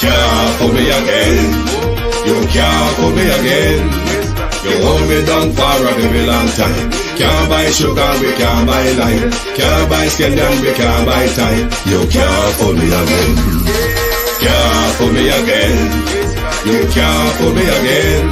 Can't fool me again. You can't fool me again. You hold me down for a very long time. Can't buy sugar, we can't buy lime. Can't buy scallion, we can't buy time. You can't fool me again. Can't fool me again. You can't fool me again.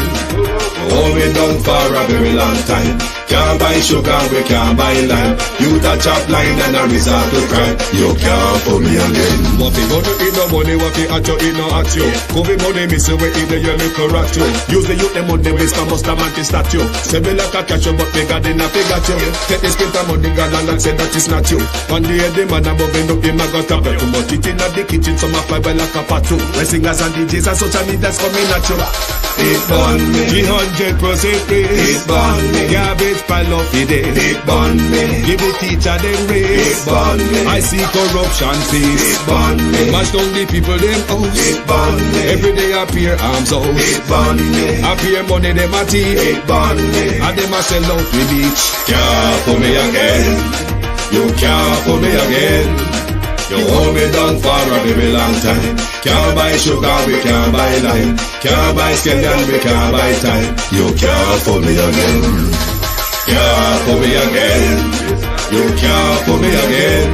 You hold me down for a very long time. Can't buy sugar, we can't buy lime. You touch up line and a resort to crime. You can't fool me again. What fi go to eat no money, what fi at you, eat no at you. Covid money, miss away in the year little rat you. Use the youth, the money, Mr. Musta man to statue. Say me like a catch you, but me got in a figure you. Take the spit of money, girl, and say that is not you. One day the man above end up, him a got a bed. Too much it in the kitchen, some a fly by like a patu. The singers and DJs and social media's coming at you. It burn me. 300% raise. It burn me. Garbage pile up the day. It burn me. Give the teacher them raise. It burn me. I see corruption face. It burn me. Mash down the people them house. It burn me. Every day appear arms out. It burn me. Appear money them a thief. It burn me. And them a sell out the beach. Can't fool me again. You can't fool me again. You hold me down for a very long time. Can't buy sugar, we can't buy lime. Can't buy scallion, we can't buy time. You can't fool me again. Can't fool me again. You can't fool me again.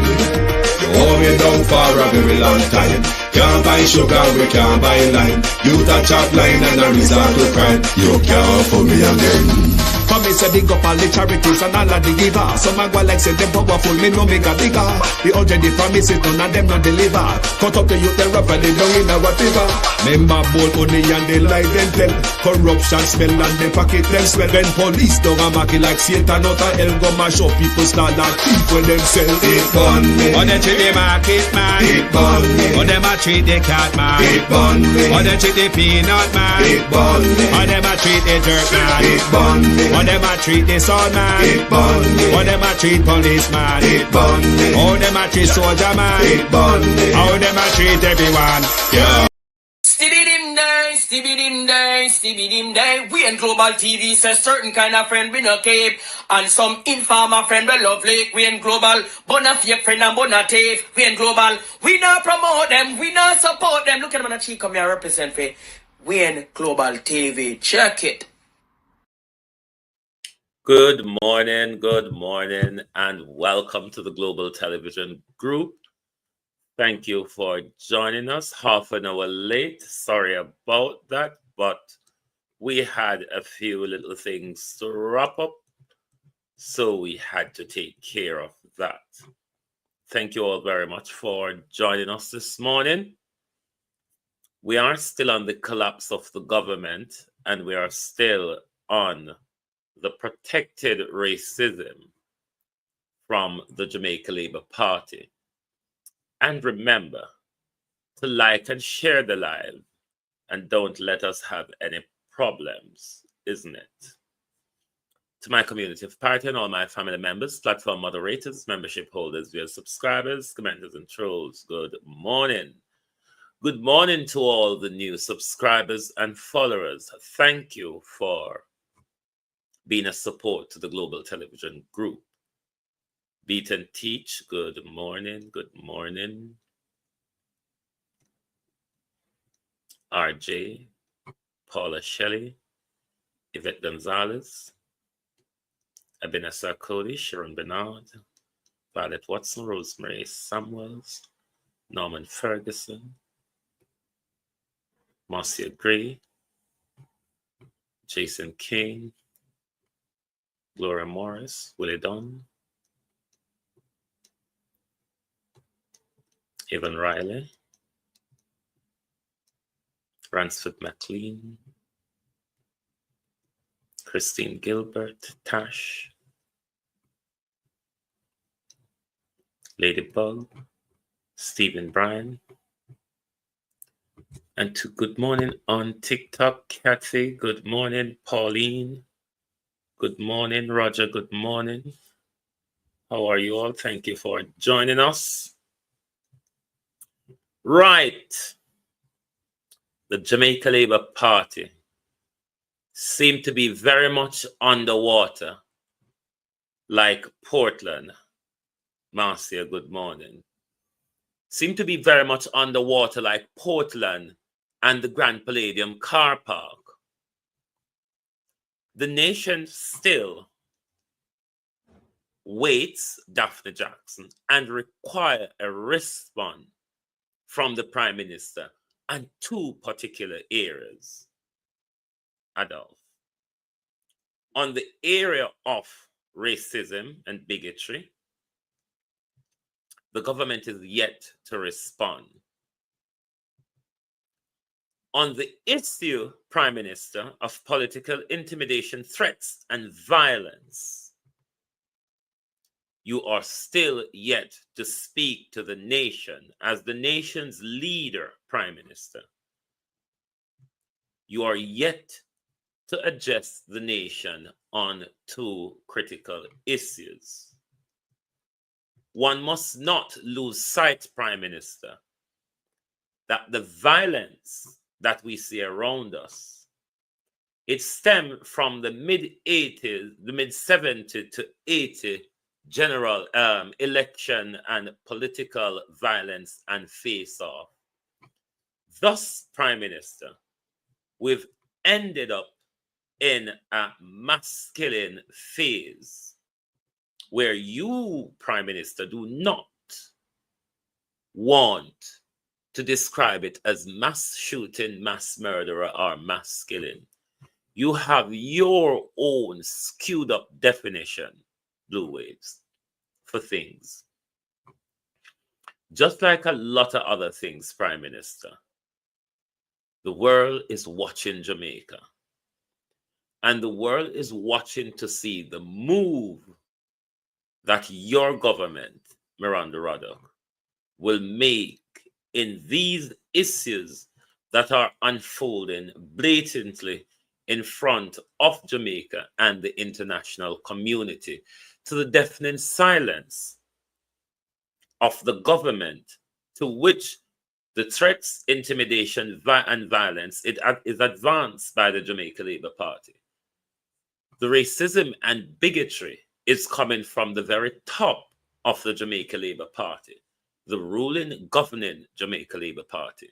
You hold me down for a very long time. Can't buy sugar, we can't buy lime. You touch up line and a resort to crime. You can't fool me again. For me say dig up all the charities and all of the givers. Some a go like say them powerful, me no make a bigger. The already promises none of them no deliver. Cut up the youth, they rough and they down in our fever. Member bold money and they lie them tell. Corruption smell and they pocket them swell. When police don't a market like Satan out of hell, go mash up people start like thief when them sell. It burn me. Or they treat the market man. It burn me. Or them a treat the cat man. It burn me. Or they treat the peanut man. It burn me. Or them a treat the dirt man. It burn me. Or them a treat the sun man. It burn me. Or them a treat policeman. It burn me. Or them a treat soldier man. It burn me. How them a treat everyone. Yeah. Stibby dim day. We in Global TV says certain kind of friend we no cape. And some informer friend we lovely. We in Global, bona fake friend and bona tape. We in Global, we not promote them, we not support them. Look at them on the cheek, come here represent for. We in Global TV, check it. Good morning, and welcome to the Global Television Group. Thank you for joining us. Half an hour late. Sorry about that, but we had a few little things to wrap up, so we had to take care of that. Thank you all very much for joining us this morning. We are still on the collapse of the government, and we are still on the protected racism from the Jamaica Labour Party. And remember to like and share the live, and don't let us have any problems, isn't it? To my community of party and all my family members, platform moderators, membership holders, via subscribers, commenters, and trolls, good morning. Good morning to all the new subscribers and followers. Thank you for being a support to the Global Television Group. Beat and Teach, good morning, good morning. RJ, Paula Shelley, Yvette Gonzalez, Abinasa Cody, Sharon Bernard, Violet Watson, Rosemary Samuels, Norman Ferguson, Marcia Gray, Jason King, Laura Morris, Willie Dunn, Evan Riley, Ransford McLean, Christine Gilbert, Tash, Ladybug, Stephen Bryan, and to good morning on TikTok, Kathy, good morning, Pauline, good morning, Roger, good morning. How are you all? Thank you for joining us. Right. The Jamaica Labour Party seemed to be very much underwater, like Portland. Marcia, good morning. Seemed to be very much underwater, like Portland and the Grand Palladium car park, the nation still waits Daphne Jackson and require a response from the Prime Minister on two particular areas, Adolf. On the area of racism and bigotry, the government is yet to respond. On the issue, Prime Minister, of political intimidation, threats, and violence, you are still yet to speak to the nation as the nation's leader, Prime Minister. You are yet to address the nation on two critical issues. One must not lose sight, Prime Minister, that the violence that we see around us, it stemmed from the mid-80s, the mid-70s to 80 general election and political violence and face-off. Thus, Prime Minister, we've ended up in a mass killing phase where you, Prime Minister, do not want to describe it as mass shooting, mass murder, or mass killing. You have your own skewed up definition, Blue Waves, for things. Just like a lot of other things, Prime Minister, the world is watching Jamaica. And the world is watching to see the move that your government, Miranda Ruddock, will make in these issues that are unfolding blatantly in front of Jamaica and the international community, to the deafening silence of the government, to which the threats, intimidation, and violence is advanced by the Jamaica Labour Party. The racism and bigotry is coming from the very top of the Jamaica Labour Party, the ruling, governing Jamaica Labour Party.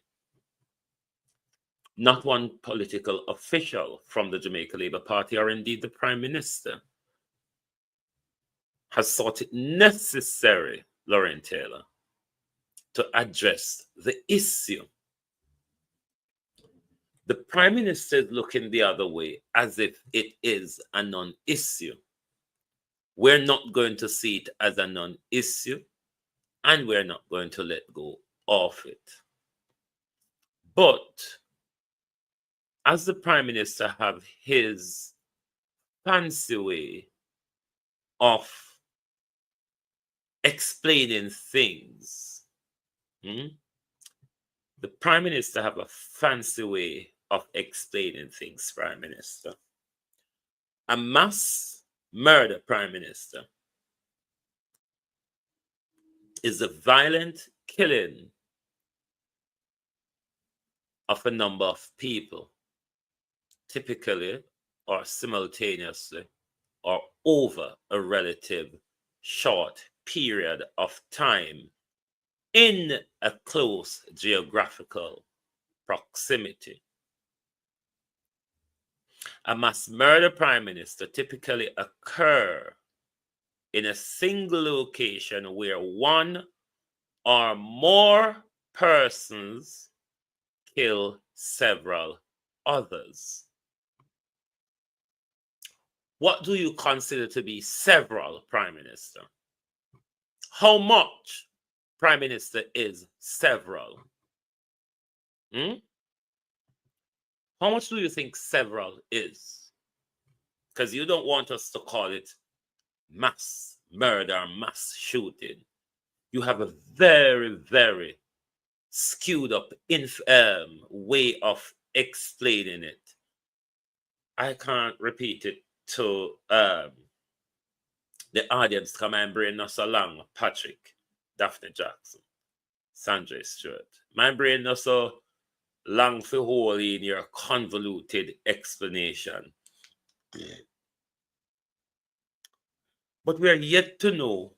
Not one political official from the Jamaica Labour Party, or indeed the Prime Minister, has thought it necessary, Lauren Taylor, to address the issue. The Prime Minister is looking the other way as if it is a non-issue. We're not going to see it as a non-issue, and we're not going to let go of it. But as the Prime Minister have his fancy way of explaining things, the Prime Minister have a fancy way of explaining things, Prime Minister. A mass murder, Prime Minister, is a violent killing of a number of people, typically or simultaneously or over a relative short period of time in a close geographical proximity. A mass murder, Prime Minister, typically occur in a single location where one or more persons kill several others. What do you consider to be several, Prime Minister? How much, Prime Minister, is several? How much do you think several is? Because you don't want us to call it mass murder, mass shooting. You have a very, very skewed up way of explaining it. I can't repeat it to the audience. Come and bring us along, Patrick, Daphne Jackson, Sandra Stewart. My brain not so long for whole in your convoluted explanation. But we are yet to know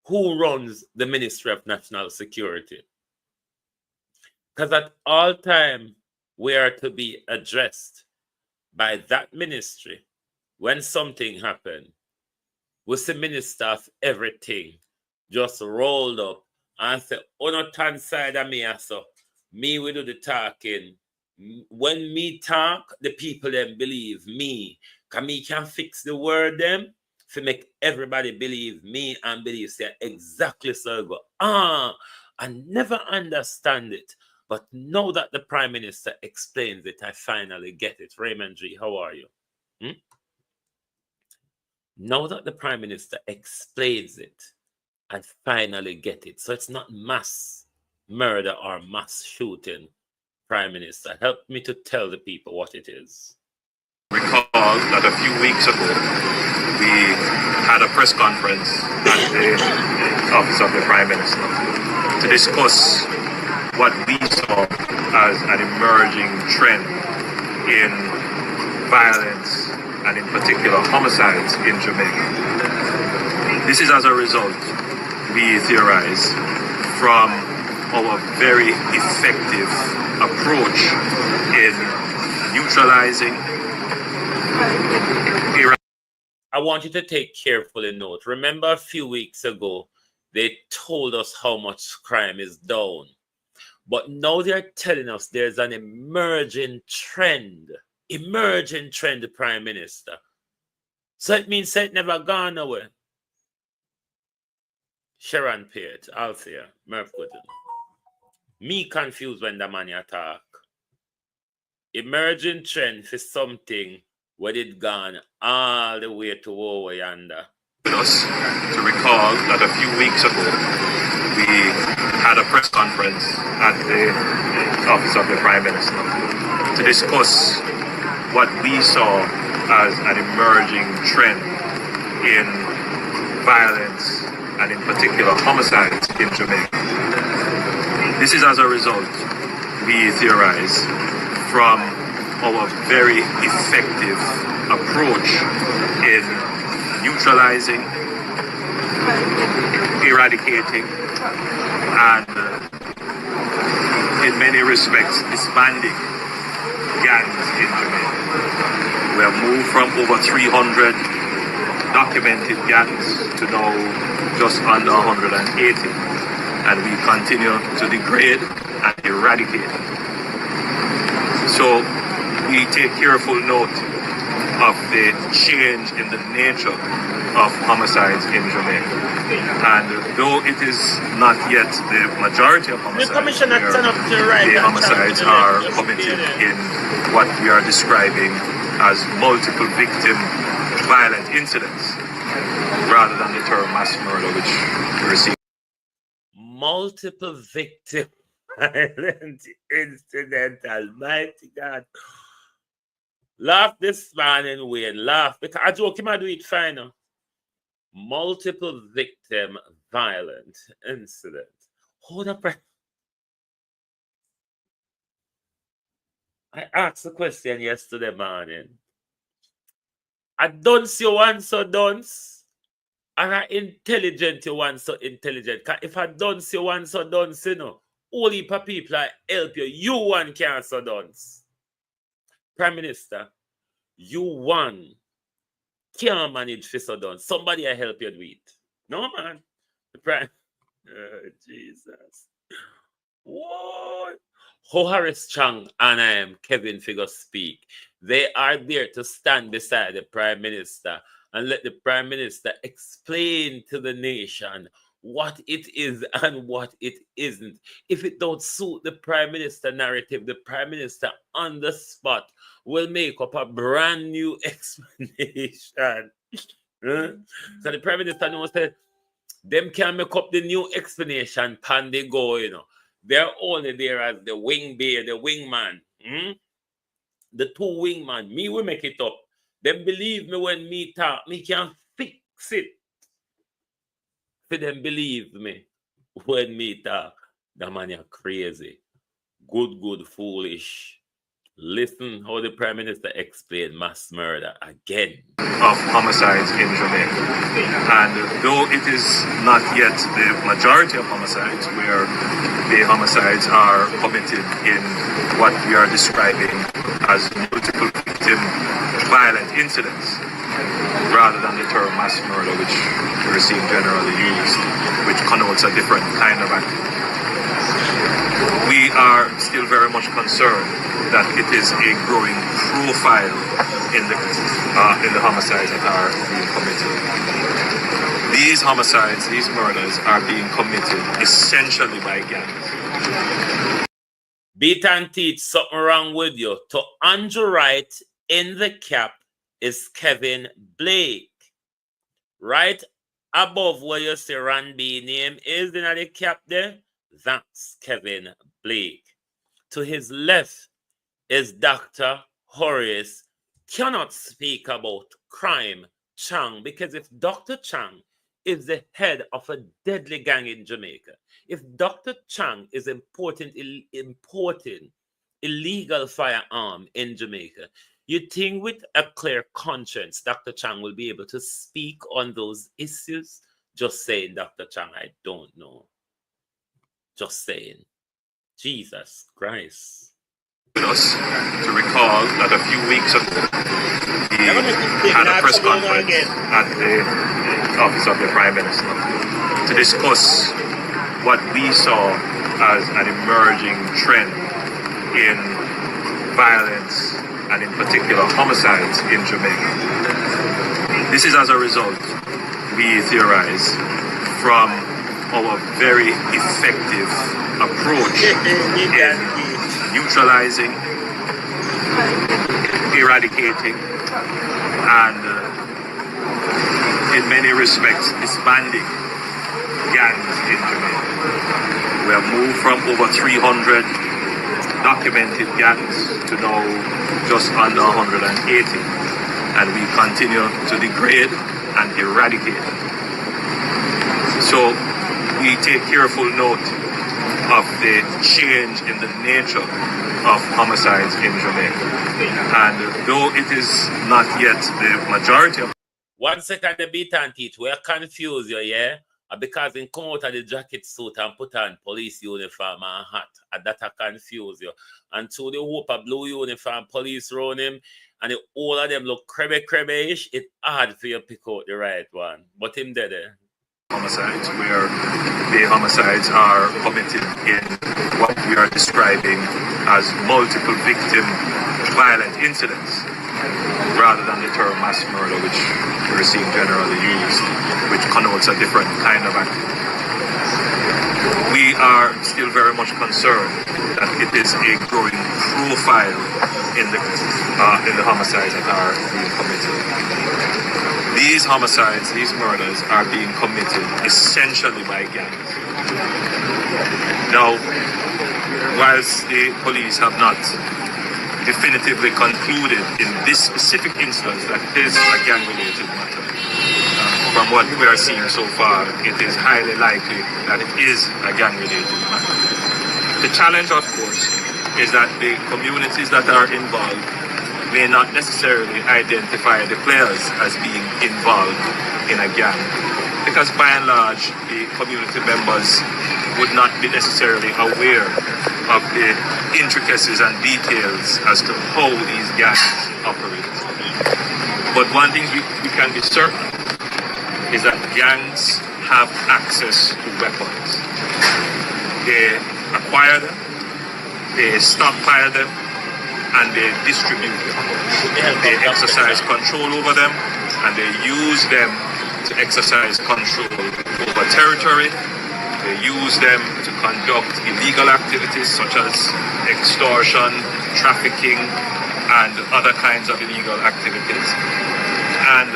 who runs the Ministry of National Security. Because at all time, we are to be addressed by that ministry. When something happened, we see minister of everything just rolled up and say, oh, not turn side of me, so me will do the talking. When me talk, the people then believe me. Because me can fix the word them to make everybody believe me and believe say exactly so it go. I never understand it. But now that the Prime Minister explains it, I finally get it. Raymond G, how are you? Now that the Prime Minister explains it, I finally get it. So it's not mass murder or mass shooting, Prime Minister. Help me to tell the people what it is. Recall that a few weeks ago, we had a press conference at the office of the Prime Minister to discuss what we saw as an emerging trend in violence and in particular homicides in Jamaica. This is as a result, we theorize, from our very effective approach in neutralizing. I want you to take carefully note. Remember a few weeks ago, they told us how much crime is down. But now they're telling us there's an emerging trend, the Prime Minister. So it means it never gone away. Sharon Peart, Althea, Murph Gooden. Me confused when the man attack. Emerging trend for something where it gone all the way to over yonder. Us to recall that a few weeks ago, we had a press conference at the office of the Prime Minister to discuss what we saw as an emerging trend in violence and in particular homicides in Jamaica. This is as a result, we theorize, from our very effective approach in neutralizing, eradicating, and in many respects disbanding gangs in Jamaica. We have moved from over 300 documented gangs to now just under 180, and we continue to degrade and eradicate. So we take careful note of the change in the nature of homicides in Jamaica. And though it is not yet the majority of homicides, the homicides are committed in what we are describing as multiple victim violent incidents, rather than the term mass murder, which we receive. Multiple victim violent incident, almighty God. Laugh this man and Wayne, laugh. Because I joke him, I do it fine now. Multiple victim violent incident. Hold up. I asked the question yesterday morning. I don't see one so dunce. And I intelligent you one so intelligent. Because if I don't see one so dunce, you know, all heap of people I help you. You one can't so dunce. Prime Minister, you one can't manage for so done. Somebody I help you do it. No, man. The Prime. Jesus. What? Ho Harris Chang and Kevin Figure speak. They are there to stand beside the Prime Minister and let the Prime Minister explain to the nation what it is and what it isn't. If it don't suit the Prime Minister narrative, the Prime Minister on the spot will make up a brand new explanation. So the Prime Minister knows that them can make up the new explanation pan they go, you know. They're only there as the wing bear, the wingman. The two wingman. Me will make it up. Them believe me when me talk. Me can fix it. For them believe me when me talk. The man are crazy. Good, foolish. Listen how the Prime Minister explained mass murder again. Of homicides in Jamaica. And though it is not yet the majority of homicides, where the homicides are committed in what we are describing as multiple victim violent incidents, rather than the term mass murder, which we're seeing generally used, which connotes a different kind of act. We are still very much concerned that it is a growing profile in the homicides that are being committed. These homicides, these murders are being committed essentially by gangs. Beat and teach something wrong with you. To Andrew Wright in the cap is Kevin Blake. Right above where you see Randy name is in the cap there, that's Kevin Blake. To his left is Dr. Horace cannot speak about crime Chang, because if Dr. Chang is the head of a deadly gang in Jamaica, if Dr. Chang is importing illegal firearm in Jamaica, you think with a clear conscience, Dr. Chang will be able to speak on those issues? Just saying, Dr. Chang, I don't know. Just saying. Jesus Christ. Us to recall that a few weeks ago we had a press conference at the office of the Prime Minister to discuss what we saw as an emerging trend in violence and in particular homicides in Jamaica. This is as a result, we theorize, from our very effective approach in neutralizing, eradicating, and in many respects disbanding gangs in Jamaica. We have moved from over 300 documented gangs to now just under 180, and we continue to degrade and eradicate. So we take careful note of the change in the nature of homicides in Jamaica. And though it is not yet the majority of... 1 second, the beat and teach. We are confused, yeah? Because in come out of the jacket suit and put on police uniform and hat, and that confuse you. And to the hope of blue uniform, police around him, and all of them look crabby-ish, it's hard for you to pick out the right one. But him there. Homicides, where the homicides are committed in what we are describing as multiple victim violent incidents, rather than the term mass murder, which we're seeing generally used, which connotes a different kind of act. We are still very much concerned that it is a growing profile in the homicides that are being committed. These homicides, these murders are being committed essentially by gangs. Now, whilst the police have not definitively concluded in this specific instance that it is a gang-related matter, from what we are seeing so far, it is highly likely that it is a gang-related matter. The challenge, of course, is that the communities that are involved may not necessarily identify the players as being involved in a gang, because by and large the community members would not be necessarily aware of the intricacies and details as to how these gangs operate. But one thing we can be certain is that gangs have access to weapons. They acquire them, they stockpile them, and they distribute them. They exercise control over them, and they use them to exercise control over territory. They use them to conduct illegal activities such as extortion, trafficking, and other kinds of illegal activities. And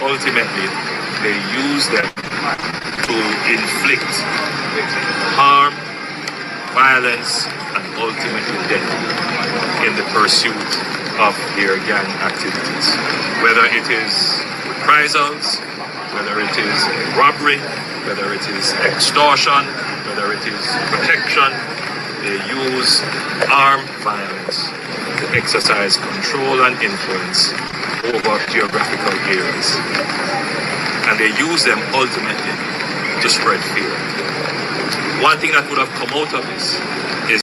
ultimately, they use them to inflict harm, violence, and ultimately death in the pursuit of their gang activities. Whether it is reprisals, whether it is robbery, whether it is extortion, whether it is protection, they use armed violence to exercise control and influence over geographical areas. And they use them ultimately to spread fear. One thing that would have come out of this is...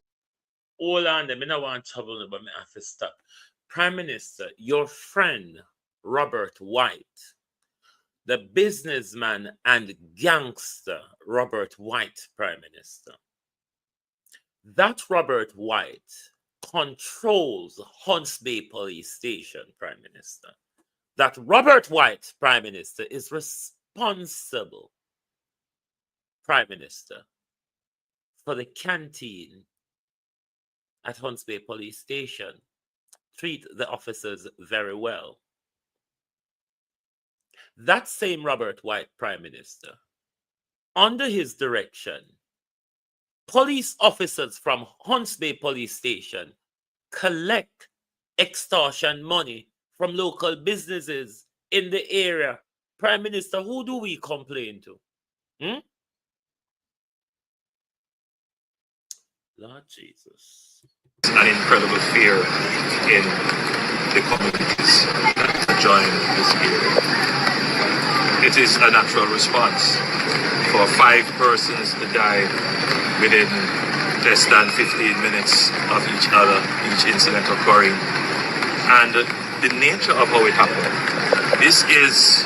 Hold on, I don't want trouble, but I have to stop. Prime Minister, your friend Robert White, the businessman and gangster Robert White, Prime Minister. That Robert White controls Hunts Bay Police Station, Prime Minister. That Robert White, Prime Minister, is responsible, Prime Minister, for the canteen at Hunts Bay Police Station. Treat the officers very well. That same Robert White, Prime Minister, under his direction, police officers from Hunts Bay Police Station collect extortion money from local businesses in the area. Prime Minister, who do we complain to? Lord Jesus. An incredible fear in the communities that join this area. It is a natural response for 5 persons to die within less than 15 minutes of each incident occurring. And the nature of how it happened. This is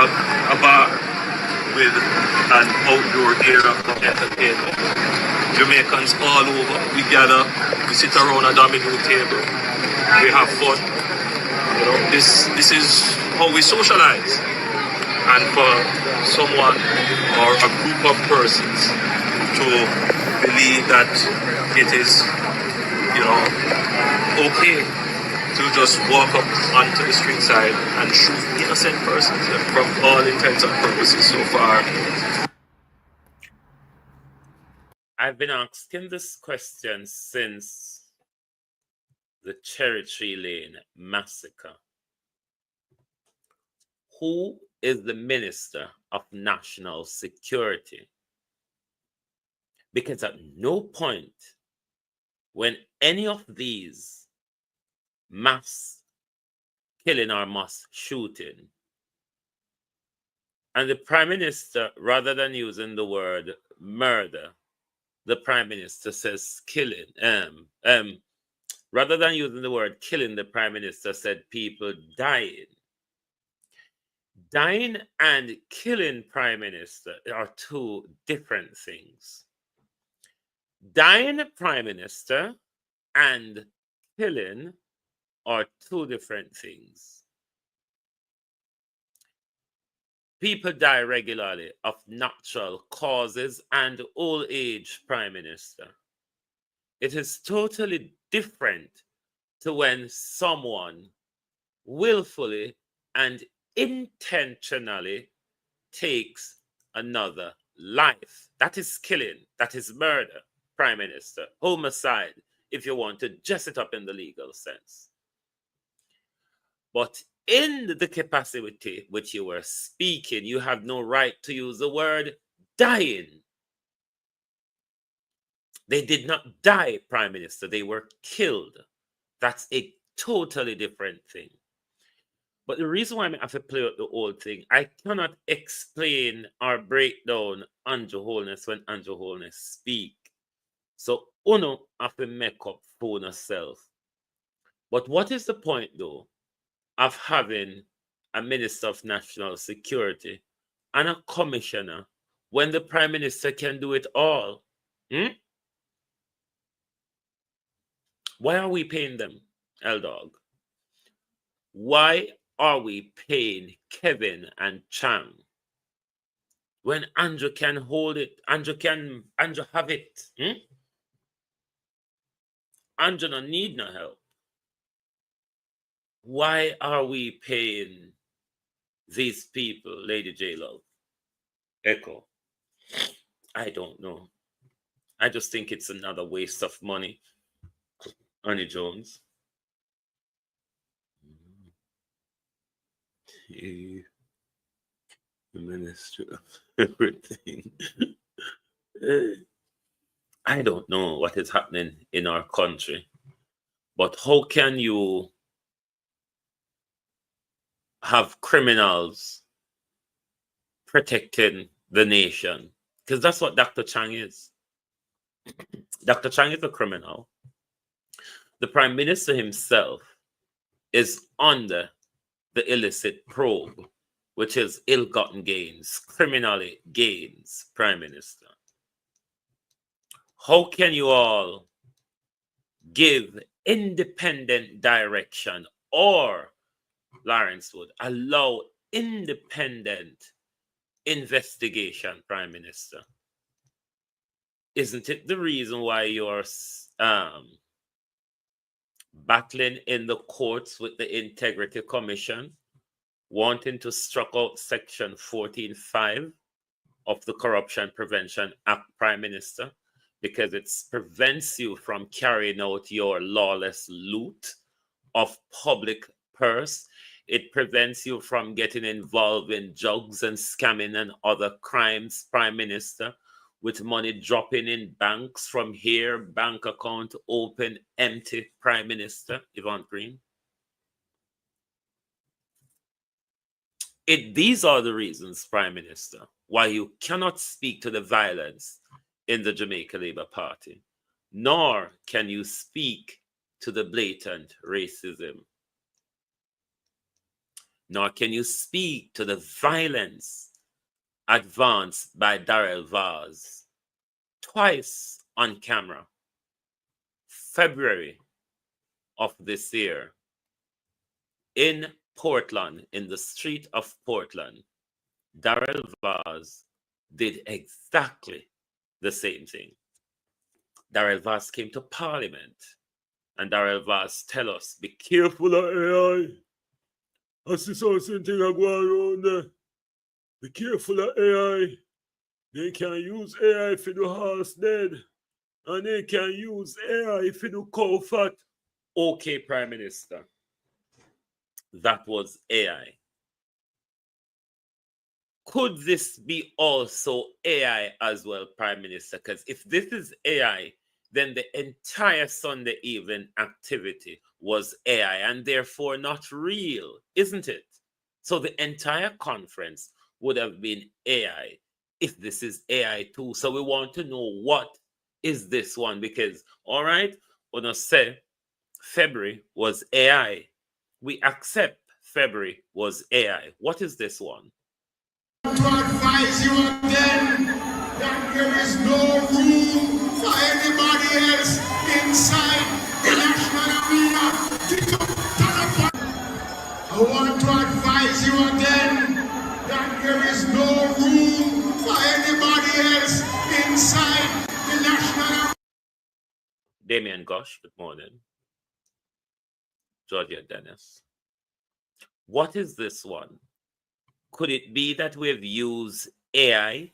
a bar with an outdoor area for entertainment. Jamaicans all over, we gather, we sit around a domino table, we have fun. You know, this is how we socialize. And for someone or a group of persons to believe that it is, you know, okay to just walk up onto the street side and shoot innocent persons, from all intents and purposes so far. I've been asking this question since the Cherry Tree Lane massacre. Who is the Minister of National Security? Because at no point when any of these mass killing or mass shooting, and the Prime Minister, rather than using the word murder, the Prime Minister says killing. Rather than using the word killing, the Prime Minister said people dying. Dying and killing, Prime Minister, are 2 different things. Dying, Prime Minister, and killing are 2 different things. People die regularly of natural causes and old age, Prime Minister. It is totally different to when someone willfully and intentionally takes another life. That is killing. That is murder, Prime Minister. Homicide, if you want to dress it up in the legal sense. But in the capacity which you were speaking, you have no right to use the word dying. They did not die, Prime Minister. They were killed. That's a totally different thing. But the reason why I have to play out the old thing, I cannot explain or break down Andrew Holness when Andrew Holness speak. So uno have to make up for yourself. But what is the point, though, of having a Minister of National Security and a commissioner when the Prime Minister can do it all? Why are we paying them, L-Dog? Why are we paying Kevin and Chang when Andrew can hold it? Andrew have it. Andrew don't need no help. Why are we paying these people, Lady J-Love? Echo. I don't know. I just think it's another waste of money. Annie Jones. The Minister of Everything. I don't know what is happening in our country. But how can you have criminals protecting the nation? Because that's what Dr. Chang is. Dr. Chang is a criminal. The Prime Minister himself is under the illicit probe, which is ill-gotten gains, criminally gains, Prime Minister. How can you all give independent direction, or Lawrence would allow independent investigation, Prime Minister? Isn't it the reason why you're battling in the courts with the Integrity Commission, wanting to struck out Section 14.5 of the Corruption Prevention Act, Prime Minister, because it prevents you from carrying out your lawless loot of public purse. It prevents you from getting involved in drugs and scamming and other crimes, Prime Minister, with money dropping in banks from here, bank account open, empty, Prime Minister Yvonne Green. These are the reasons, Prime Minister, why you cannot speak to the violence in the Jamaica Labour Party, nor can you speak to the blatant racism, nor can you speak to the violence advanced by Darrell Vaz twice on camera. February of this year, in Portland, in the street of Portland, Darrell Vaz did exactly the same thing. Darrell Vaz came to Parliament, and Darrell Vaz tell us, be careful of AI. I see something going on there. Be careful of AI. They can use AI for the horse dead. And they can use AI for the cow fat. Okay, Prime Minister. That was AI. Could this be also AI as well, Prime Minister? Because if this is AI, then the entire Sunday evening activity was AI and therefore not real, isn't it? So the entire conference would have been AI if this is AI too. So we want to know, what is this one? Because, all right, when I say February was AI, we accept February was AI. What is this one? To advise you again that there is no room for anybody else inside the national arena. I want to advise you again that there is no room for anybody else inside the national arena. Damien Gosh, good morning. Georgia Dennis. What is this one? Could it be that we've used AI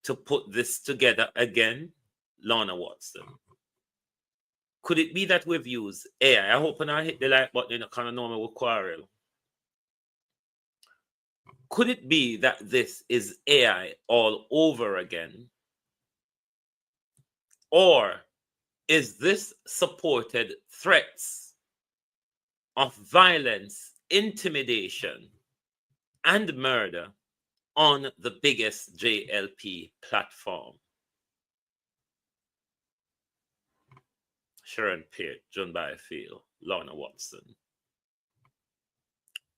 to put this together again? Lorna Watson. Could it be that we've used AI? I hope when I hit the like button, you kind of know me with quarrel. Could it be that this is AI all over again? Or is this supported threats of violence, intimidation, and murder on the biggest JLP platform? Sharon Peart, John Byfield, Lorna Watson.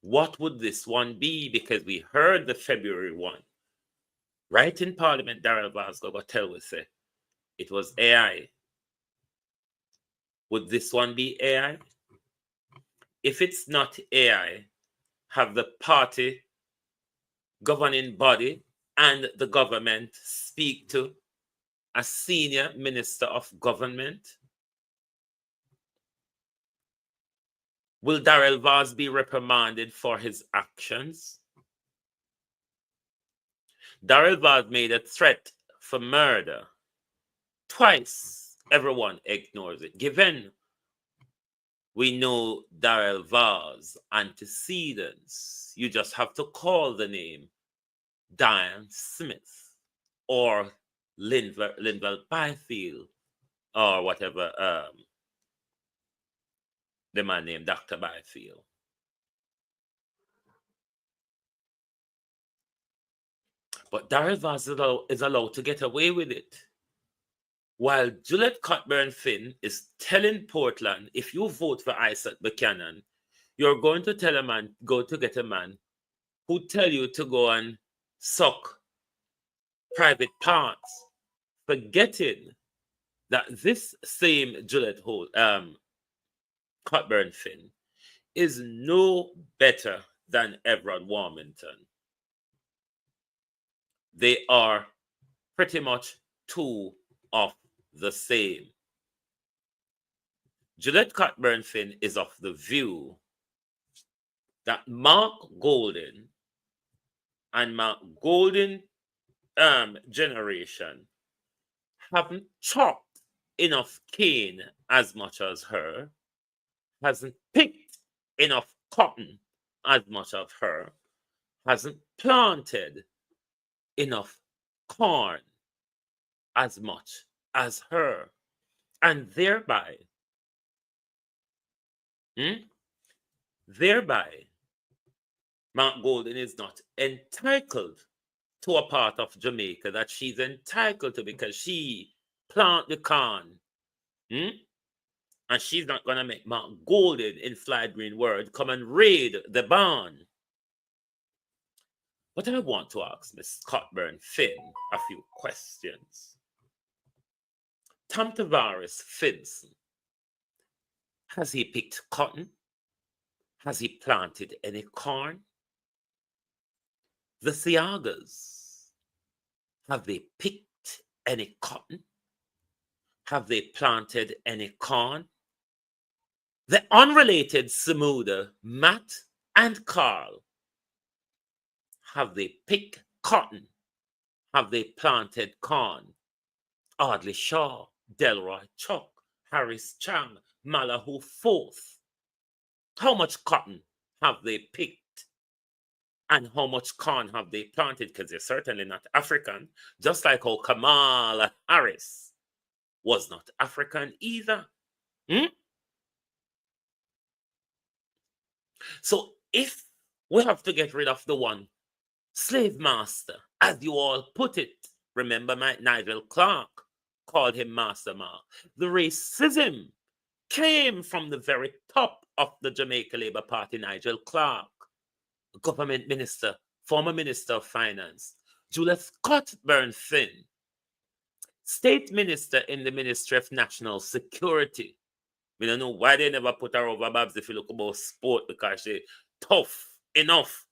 What would this one be? Because we heard the February one. Right in Parliament, Darrell Vaz go tell us it was AI. Would this one be AI? If it's not AI, have the party governing body and the government speak to a senior minister of government? Will Darrell Vaz be reprimanded for his actions? Darrell Vaz made a threat for murder. Twice, everyone ignores it. Given we know Darrell Vaz antecedents, you just have to call the name Diane Smith or Linval Byfield or whatever the man named Dr. Byfield. But Darrell Vaz is allowed to get away with it. While Juliet Cockburn Finn is telling Portland, if you vote for Isaac Buchanan, you're going to tell a man, go to get a man who tell you to go and suck private parts, forgetting that this same Juliet Cockburn Finn is no better than Everard Warmington. They are pretty much two of the same. Juliet Cockburn Finn is of the view that Mark Golden and Mark Golden generation haven't chopped enough cane as much as her, hasn't picked enough cotton as much as her, hasn't planted enough corn as much as her, and thereby Mark Golden is not entitled to a part of Jamaica that she's entitled to because she plant the corn. And she's not going to make Mark Golden in Fly Green Word come and raid the barn. But I want to ask Miss Cockburn Finn a few questions. Tom Tavares Finson, has he picked cotton? Has he planted any corn? The Seagas, have they picked any cotton? Have they planted any corn? The unrelated Samuda, Matt and Carl, have they picked cotton? Have they planted corn? Audley Shaw, Delroy Chuck, Harris Chang, Malahu Fourth. How much cotton have they picked? And how much corn have they planted? Because they're certainly not African, just like how Kamala Harris was not African either. So if we have to get rid of the one slave master, as you all put it, remember Nigel Clark called him Master Mark. The racism came from the very top of the Jamaica Labour Party, Nigel Clark, government minister, former minister of finance, Juliet Cockburn Finn, state minister in the Ministry of National Security. We don't know why they never put her over Babs if you look about sport, because she's tough enough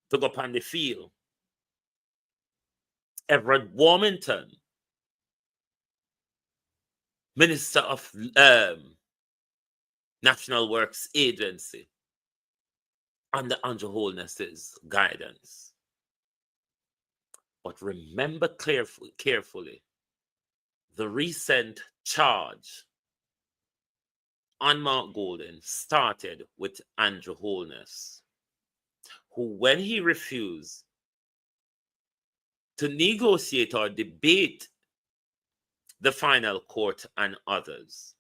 to go up on the field. Everett Warmington, Minister of National Works Agency, under Andrew Holness's guidance. But remember carefully, the recent charge on Mark Golden started with Andrew Holness, who, when he refused to negotiate or debate the final court and others,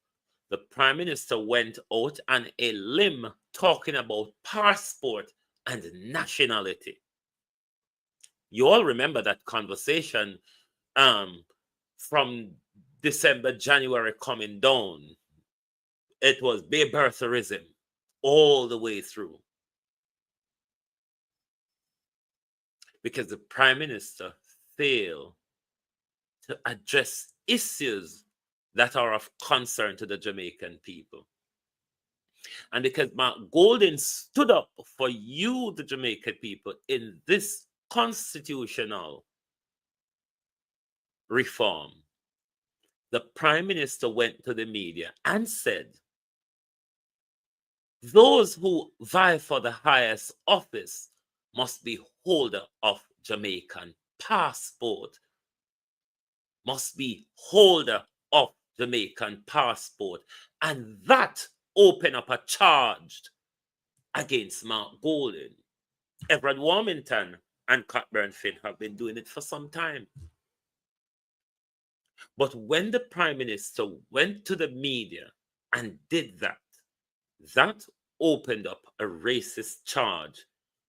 the Prime Minister went out on a limb talking about passport and nationality. You all remember that conversation from December, January coming down. It was Bay birtherism all the way through. Because the Prime Minister failed to address issues that are of concern to the Jamaican people. And because Mark Golden stood up for you, the Jamaican people, in this constitutional reform, the Prime Minister went to the media and said, those who vie for the highest office must be holder of Jamaican passport, must be holder of Jamaican passport. And that opened up a charge against Mark Golden. Everett Warmington and Cockburn Finn have been doing it for some time. But when the Prime Minister went to the media and did that, That opened up a racist charge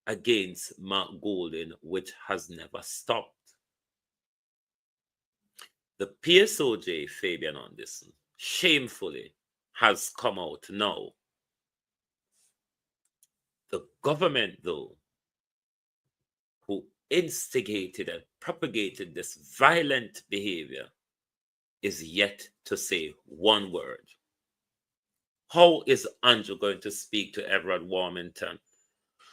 against Mark Golding, which has never stopped. The PSOJ, Fabian Anderson, shamefully has come out now. The government, though, who instigated and propagated this violent behavior, is yet to say one word. How is Andrew going to speak to Everett Warmington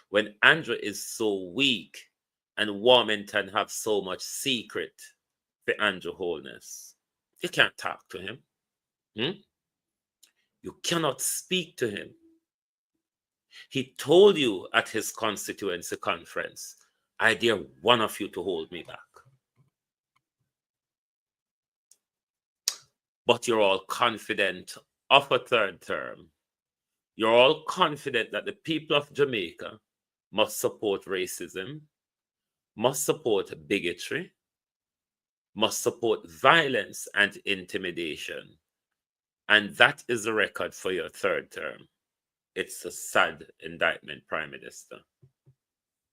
when Andrew is so weak and Warmington have so much secret for Andrew Holness? You can't talk to him. You cannot speak to him. He told you at his constituency conference, I dare one of you to hold me back. But you're all confident of a third term. You're all confident that the people of Jamaica must support racism, must support bigotry, must support violence and intimidation. And that is the record for your third term. It's a sad indictment, Prime Minister.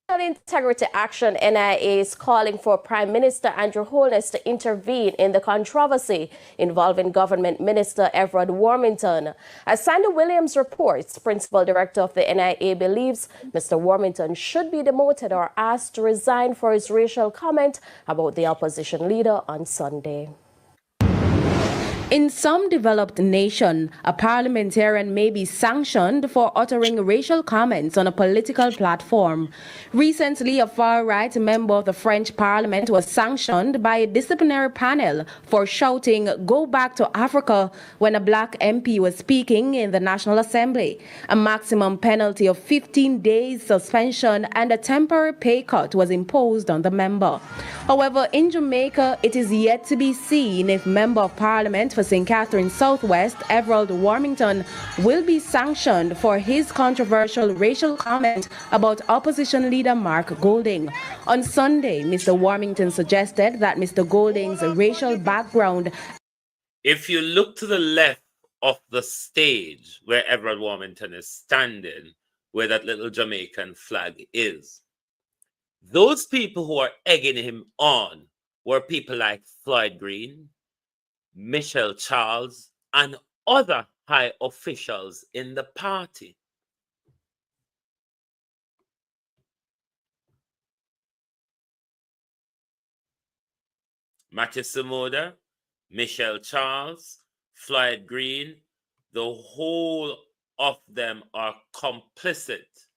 National Integrity Action NIA is calling for Prime Minister Andrew Holness to intervene in the controversy involving Government Minister Everett Warmington. As Sandy Williams reports, Principal Director of the NIA believes Mr. Warmington should be demoted or asked to resign for his racial comment about the opposition leader on Sunday. In some developed nation, a parliamentarian may be sanctioned for uttering racial comments on a political platform. Recently, a far-right member of the French parliament was sanctioned by a disciplinary panel for shouting, "Go back to Africa," when a black MP was speaking in the National Assembly. A maximum penalty of 15 days suspension and a temporary pay cut was imposed on the member. However, in Jamaica, it is yet to be seen if Member of Parliament for St. Catherine Southwest, Everett Warmington, will be sanctioned for his controversial racial comment about opposition leader Mark Golding. On Sunday, Mr. Warmington suggested that Mr. Golding's racial background. If you look to the left of the stage where Everett Warmington is standing, where that little Jamaican flag is, those people who are egging him on were people like Floyd Green, Michelle Charles, and other high officials in the party. Matthew Samoda, Michelle Charles, Floyd Green, the whole of them are complicit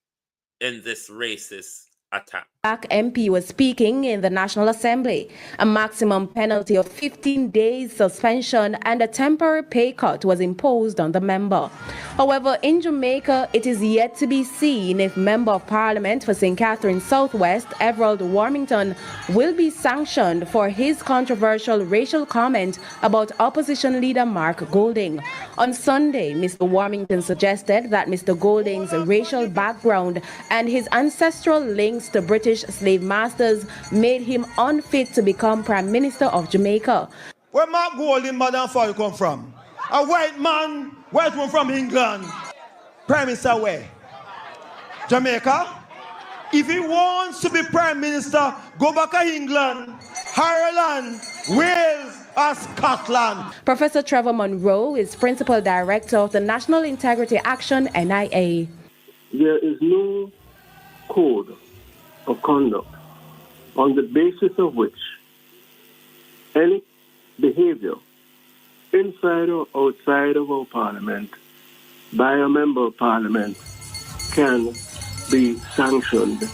in this racist attack. Black MP was speaking in the National Assembly. A maximum penalty of 15 days suspension and a temporary pay cut was imposed on the member. However, in Jamaica, it is yet to be seen if Member of Parliament for St. Catherine Southwest, Everett Warmington, will be sanctioned for his controversial racial comment about opposition leader Mark Golding. On Sunday, Mr. Warmington suggested that Mr. Golding's racial background and his ancestral links to British slave masters made him unfit to become Prime Minister of Jamaica. Where Mark Golding, Madam Foy, come from? A white man, white one from England. Prime Minister where? Jamaica? If he wants to be Prime Minister, go back to England, Ireland, Wales, or Scotland. Professor Trevor Monroe is Principal Director of the National Integrity Action NIA. There is no code of conduct on the basis of which any behavior inside or outside of our parliament by a member of parliament can be sanctioned.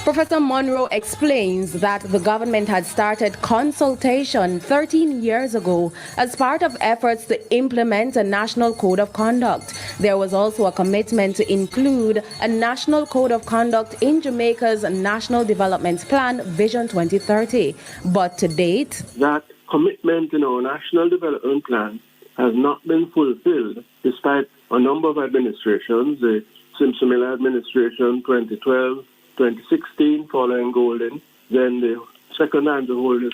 Professor Monroe explains that the government had started consultation 13 years ago as part of efforts to implement a national code of conduct. There was also a commitment to include a national code of conduct in Jamaica's National Development Plan, Vision 2030. But to date, that commitment in our National Development Plan has not been fulfilled despite a number of administrations, the Simpson-Miller administration, 2012, 2016, following Golding, then the second Andrew Holness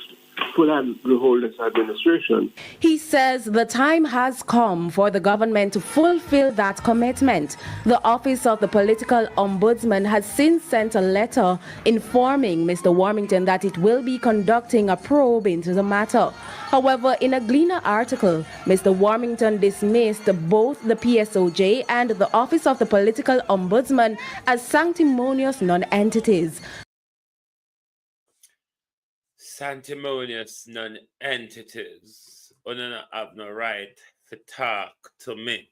for Andrew Holness administration. He says the time has come for the government to fulfill that commitment. The Office of the Political Ombudsman has since sent a letter informing Mr. Warmington that it will be conducting a probe into the matter. However, in a Gleaner article, Mr. Warmington dismissed both the PSOJ and the Office of the Political Ombudsman as sanctimonious non-entities. Sanctimonious non-entities. You don't have no right to talk to me.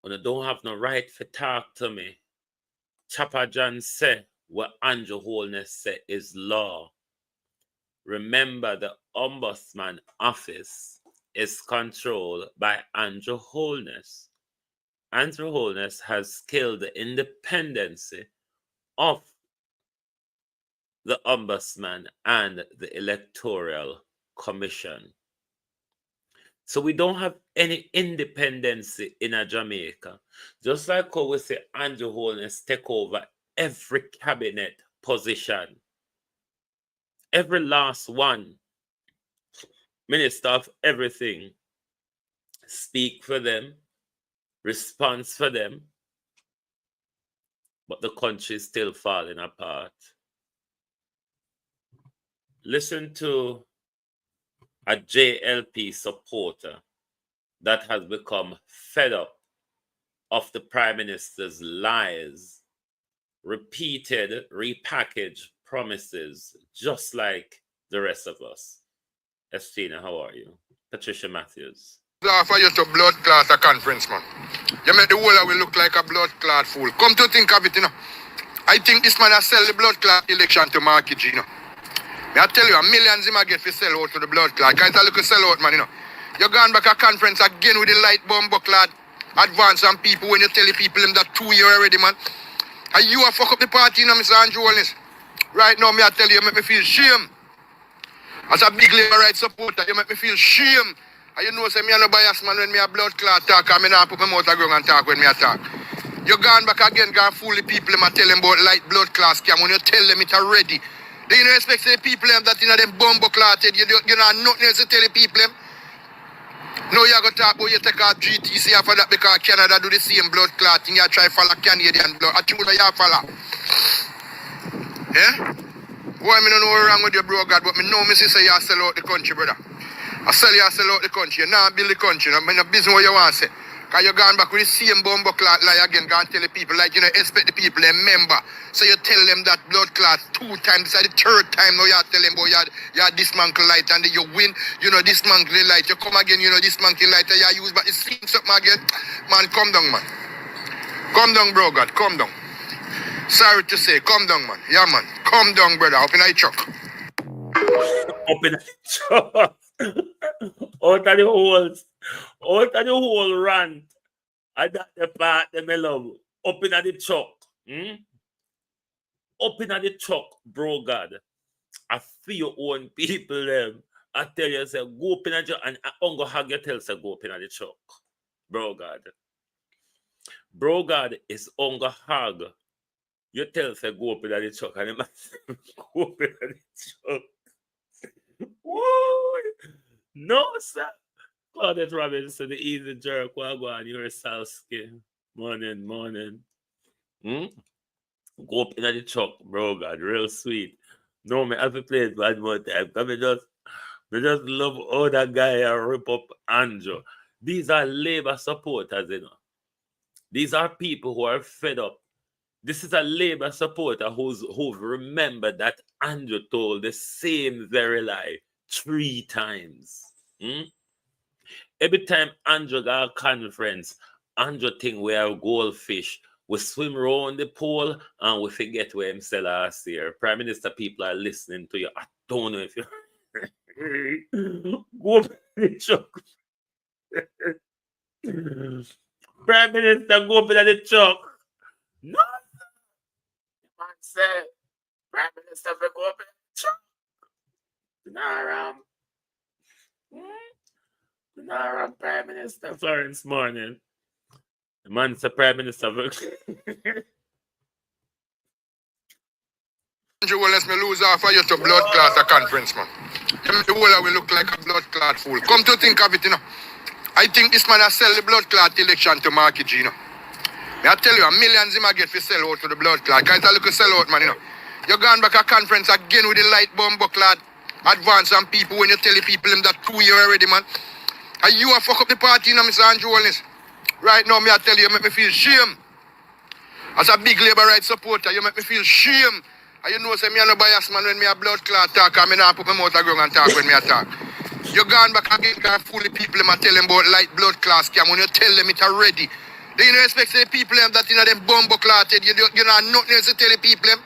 You don't have no right to talk to me. Chopper John say what Andrew Holness say is law. Remember, the Ombudsman office is controlled by Andrew Holness. Andrew Holness has killed the independence of the Ombudsman and the Electoral Commission. So we don't have any independence in a Jamaica. Just like how we say Andrew Holness take over every cabinet position. Every last one. Minister of everything. Speak for them. Response for them. But the country is still falling apart. Listen to a JLP supporter that has become fed up of the Prime Minister's lies, repeated, repackaged promises, just like the rest of us. Estina, how are you? Patricia Matthews. For you to blood clot a conference, man. You make the whole of we look like a blood clot fool. Come to think of it, you know. I think this man has sell the blood clot election to Marky G, you know. I tell you, millions him I get for sell out to the blood clot. Can't look at sell out, man, you know. You're going back a conference again with the light bomb clot. Advance on people when you tell the people them that 2 years already, man. And you a fuck up the party, you know, Mr. Andrew Holness. Right now, me I tell you make me feel shame. As a big labor rights supporter, you make me feel shame. And you know, say me a no bias man when me a blood clot talk, and me not put my mouth ground and talk when me a talk. You gone back again, gone fool the people them and tell them about light blood clot scam when you tell them it already. Do you know expect the people them that you know them bumbo clotted? You know nothing else to tell the people them. No, you go talk about you take out GTC after that because Canada do the same blood clotting. You try follow Canadian blood. I choose you follow. Yeah? Why me don't know what's wrong with you, bro, God, but me know me say you sell out the country, brother. I sell out the country. You now build the country. I'm in a business what you want to say. Because you're going back with the same bumbo clot lie again, go and tell the people, like, you know, expect the people, they remember. So you tell them that blood clot 2 times, this is the 3rd time now you tell them, boy, you dismantle light and then you win, you know, dismantle the light. You come again, you know, dismantle light and you use, but it's something again. Man, come down, man. Come down, bro, God, come down. Sorry to say, come down, man. Yeah, man. Come down, brother, up in the truck. Up in the truck. Out of the holes. Out of the whole rant. I got the part that me love. Up in the truck. Up in the truck, bro, God. I feel your own people them. I tell you, say, go up in the truck. And I don't go hug you tell say, go up in the truck. Bro, God. Bro, God is on go hug. You tell say, go up in the truck. And him go up in the truck. Woo! No, sir. Claudette Robinson, the easy jerk. Wagwan, you're Salsky. Morning. Go up in the truck, bro, God, real sweet. No, me have to play it one more time. Because me just love how that guy rip up Andrew. These are Labour supporters, you know. These are people who are fed up. This is a Labour supporter who've remembered that Andrew told the same very lie 3 times. Every time Andrew got a conference, Andrew think we are goldfish. We swim around the pool and we forget where him sell last year. Prime Minister, people are listening to you. I don't know if you go up in the truck. Prime Minister, go up in the truck. No. Man say, Prime Minister, go up in the truck. Naram Prime Minister Florence Morning. The man said Prime Minister. Andrew, well, let me lose half of you to blood clot a conference, man. The whole will look like a blood clot fool. Come to think of it, you know. I think this man has sell the blood clot election to Marky G, you know. I tell you, millions him I get for sell out to the blood clot. Guys, I look at sell out, man, you know. You're going back a conference again with the light bomb clot. Advance on people when you tell the people them that 2 years already, man. And you a fuck up the party, you know, Mr. Andrew Holness. Right now, me I tell you make me feel shame. As a big labor rights supporter, you make me feel shame. And you know, say me a no bias man when me a blood clot talk, and me not put my mouth ground and talk when me a talk. You gone back again and fool the people them and tell them about light blood clot scam when you tell them it already. Do you know expect the people them that you know them bumbo clotted, you know nothing else to tell the people them?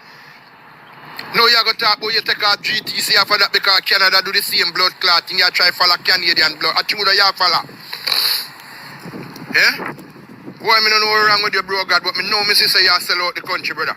No, you go talk about you take out GTC after that because Canada do the same blood clotting, you try follow Canadian blood. I think you follow. Yeah? Boy, me don't know what's wrong with you, bro, God, but me know me say you sell out the country, brother.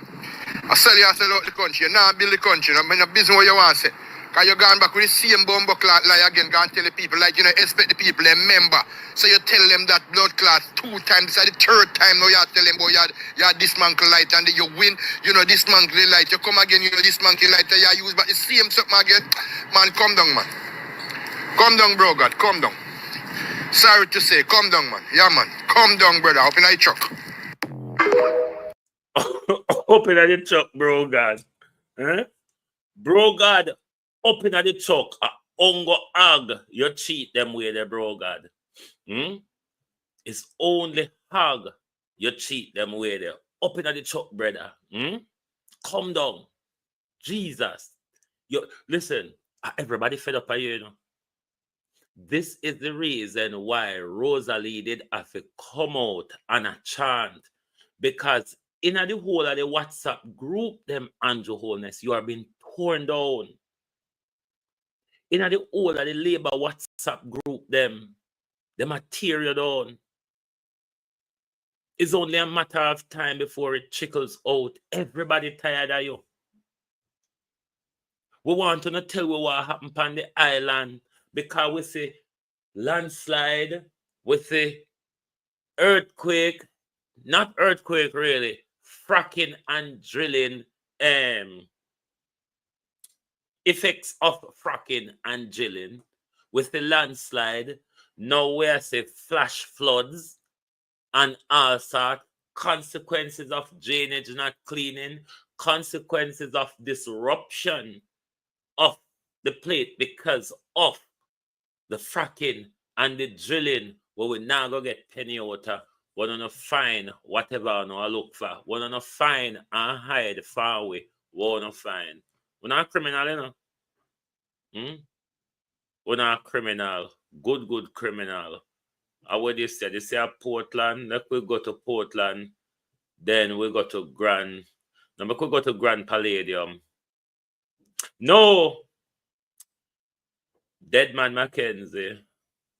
I sell you sell out the country. You not build the country. I'm in a business what you want to say. Because you're going back with the same bumbo clot lie again. Go and tell the people, like, you know, expect the people, they member. So you tell them that blood clot 2 times. This is the 3rd time now you tell them, boy, you dismantle light and then you win. You know, dismantle the light. You come again, you know, dismantle light and you use but the same something again. Man, come down, man. Come down, bro, God. Come down. Sorry to say, come down, man. Yeah, man. Come down, brother. Up in the truck. Up in the truck, bro, God. Eh? Bro, God. Up in the truck. Ungo ag. You cheat them way there, bro, God. It's only hug. You cheat them way there. Up in the truck, brother. Come down. Jesus. Listen, everybody fed up of you, you know. This is the reason why Rosalie did have to come out and a chant. Because in the whole of the WhatsApp group, them Andrew Holness, you are being torn down. In the whole of the Labour WhatsApp group, them are tear you down. It's only a matter of time before it trickles out. Everybody tired of you. We want to not tell you what happened on the island because we see landslide, we see earthquake, not earthquake really, fracking and drilling effects of fracking and drilling with the landslide. Now we see flash floods and all sorts, consequences of drainage not cleaning, consequences of disruption of the plate because of the fracking and the drilling, where we now go get penny water. We're gonna find whatever I look for. We're gonna find and hide far away. We're gonna find. We're not criminal, you know. We're not criminal. Good criminal. What they say? They say at Portland. Like we go to Portland, then we go to Grand. Then we could go to Grand Palladium. No. Deadman Mackenzie.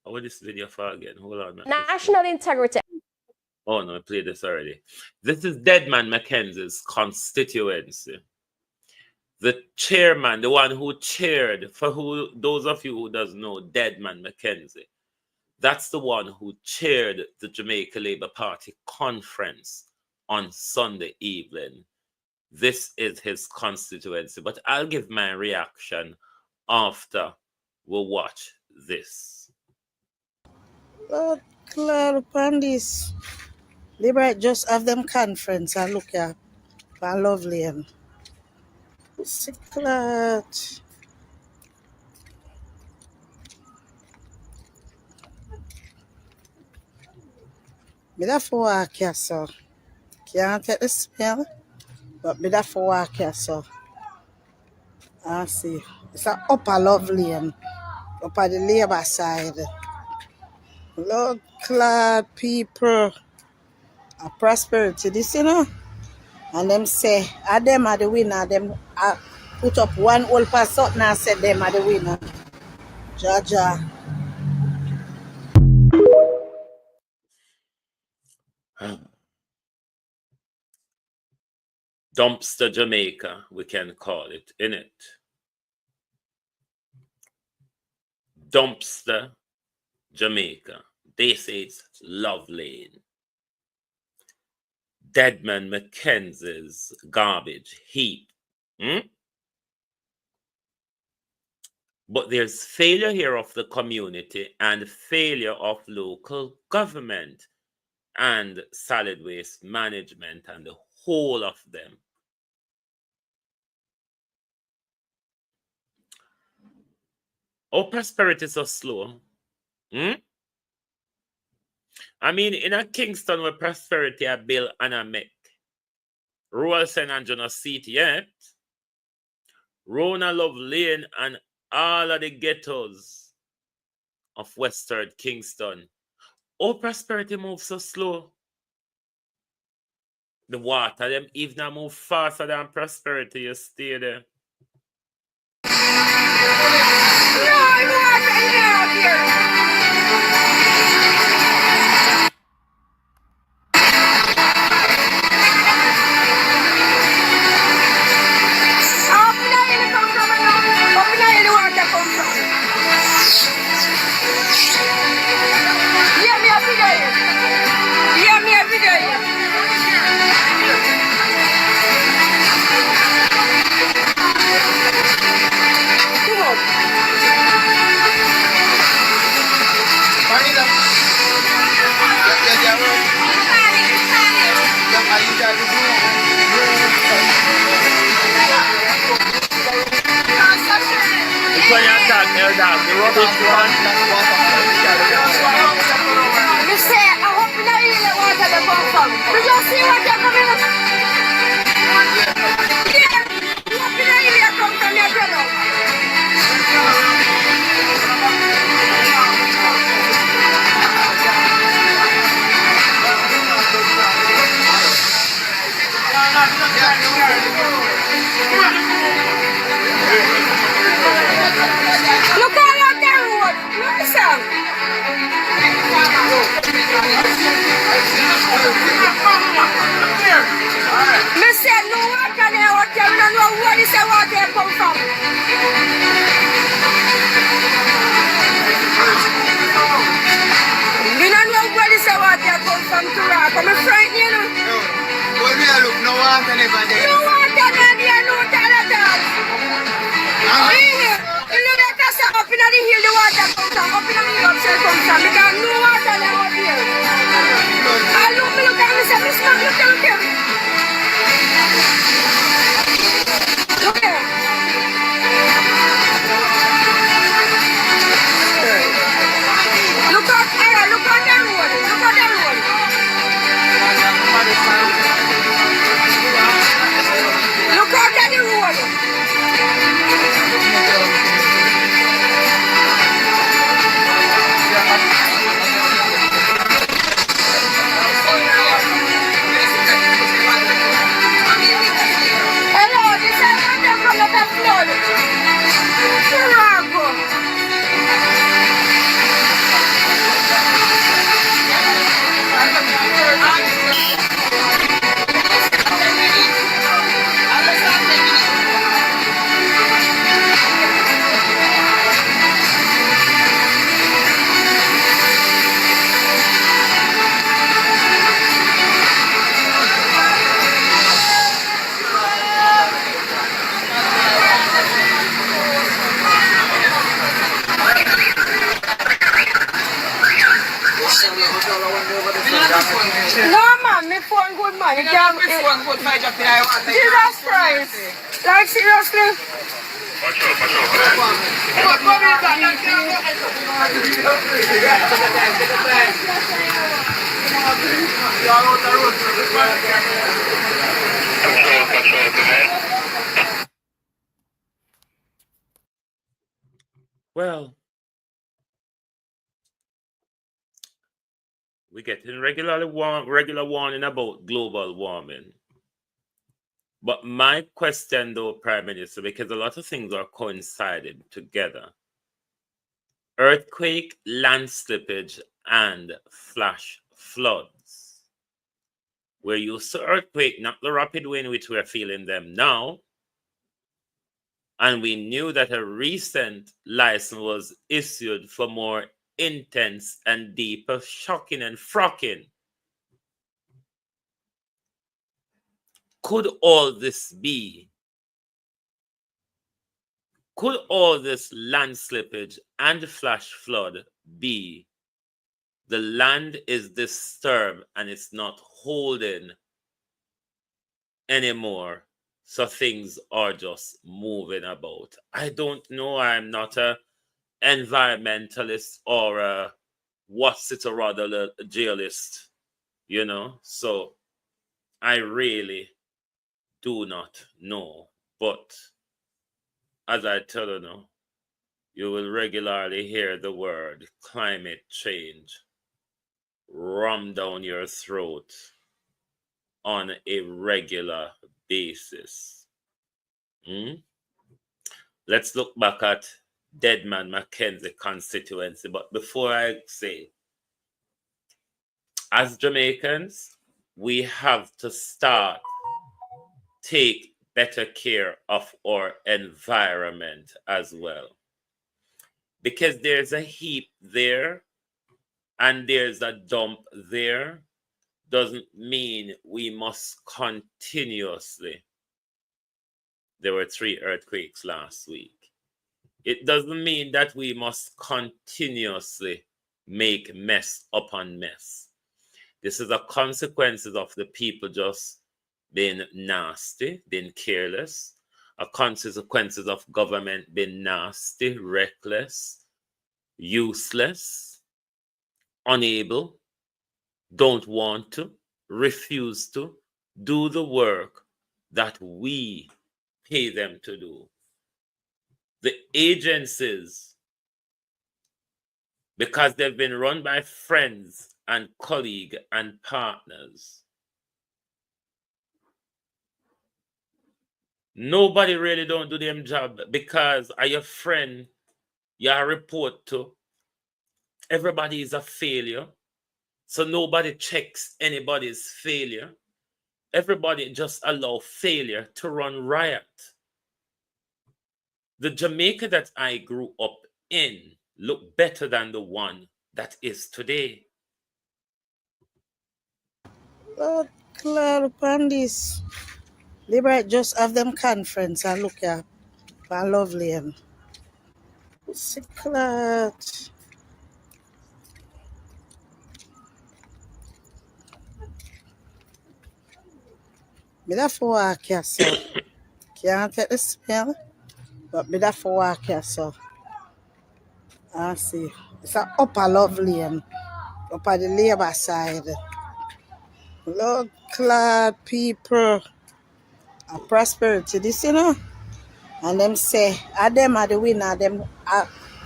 What this video for again? Hold on. National integrity. Oh no, I played this already. This is Deadman Mackenzie's constituency. The chairman, the one who chaired, for who those of you who doesn't know, Deadman Mackenzie, that's the one who chaired the Jamaica Labour Party conference on Sunday evening. This is his constituency, but I'll give my reaction after we watch this. Lord, Lord, upon this, Labour just have them conference and look at lovely and sick lad. Me da for walk here, so can't take the smell, but me da for walk here, so I see. It's a upper lovely and upper the Labour side. Lord, clad people, a prosperity, this, you know. And them say, them are the winner. Them put up one whole pass something and said them are the winner. Jaja. Dumpster Jamaica, we can call it, innit? Dumpster Jamaica. They say it's lovely. Deadman Mackenzie's garbage heap. But there's failure here of the community and failure of local government and solid waste management and the whole of them. Our prosperity is so slow. I mean, in a Kingston where prosperity are built and a make. Rural St. Andrew no see it yet. Rona Love Lane and all of the ghettos of Western Kingston. Our prosperity moves so slow. The water, them even move faster than prosperity, you stay there. When you talk, the rubbish one. You say, I hope you don't eat the water that comes from. Did you see what you're coming up? Yeah, you hope you don't eat it come from your brother. Look all out the road. Listen. Me said no water there out there. We don't know where this water come from. We don't know where this water come from to rock. I'm frightened, you know. Well, we look, no water never there. No water there, no water at all. You look at us up in the hill, the water comes from. Up in the hill, upside comes from. Because no water there out here. I look at me, say, Miss Mom, look here. Look here. Look out, Aaron, look out the road. Look out the road. Look out at the road. Hello, this is one from the flood. No man, my phone good man. You can't be phone good man. Jesus Christ. Like seriously. Well, we getting regular warning about global warming. But my question though, Prime Minister, because a lot of things are coinciding together. Earthquake, land slippage, and flash floods. We're used to earthquake, not the rapid wind which we're feeling them now. And we knew that a recent license was issued for more intense and deeper shocking and frocking. Could all this be Could all this land slippage and flash flood be the land is disturbed and it's not holding anymore, so things are just moving about? I don't know. I'm not a environmentalist or a what's it or rather a jailist, you know. So I really do not know. But as I tell you now, you will regularly hear the word climate change ram down your throat on a regular basis. Let's look back at Deadman Mackenzie constituency. But before I say, as Jamaicans, we have to start take better care of our environment as well. Because there's a heap there and there's a dump there, doesn't mean we must continuously. There were 3 earthquakes last week. It doesn't mean that we must continuously make mess upon mess. This is a consequences of the people just being nasty, being careless, a consequences of government being nasty, reckless, useless, unable, don't want to, refuse to do the work that we pay them to do. The agencies, because they've been run by friends and colleagues and partners, nobody really don't do them job because are your friend, your report to, everybody is a failure. So nobody checks anybody's failure. Everybody just allow failure to run riot. The Jamaica that I grew up in looked better than the one that is today. Lord, Claude, upon this, they might just have them conference and look at lovely and Claude. Me that for walk here, so can't take the smell, but me that for walk here, so I see. It's a upper lovely and upper the labor side. Lord, Claude, people, a prosperity, this, you know. And them say, them are the winner. Them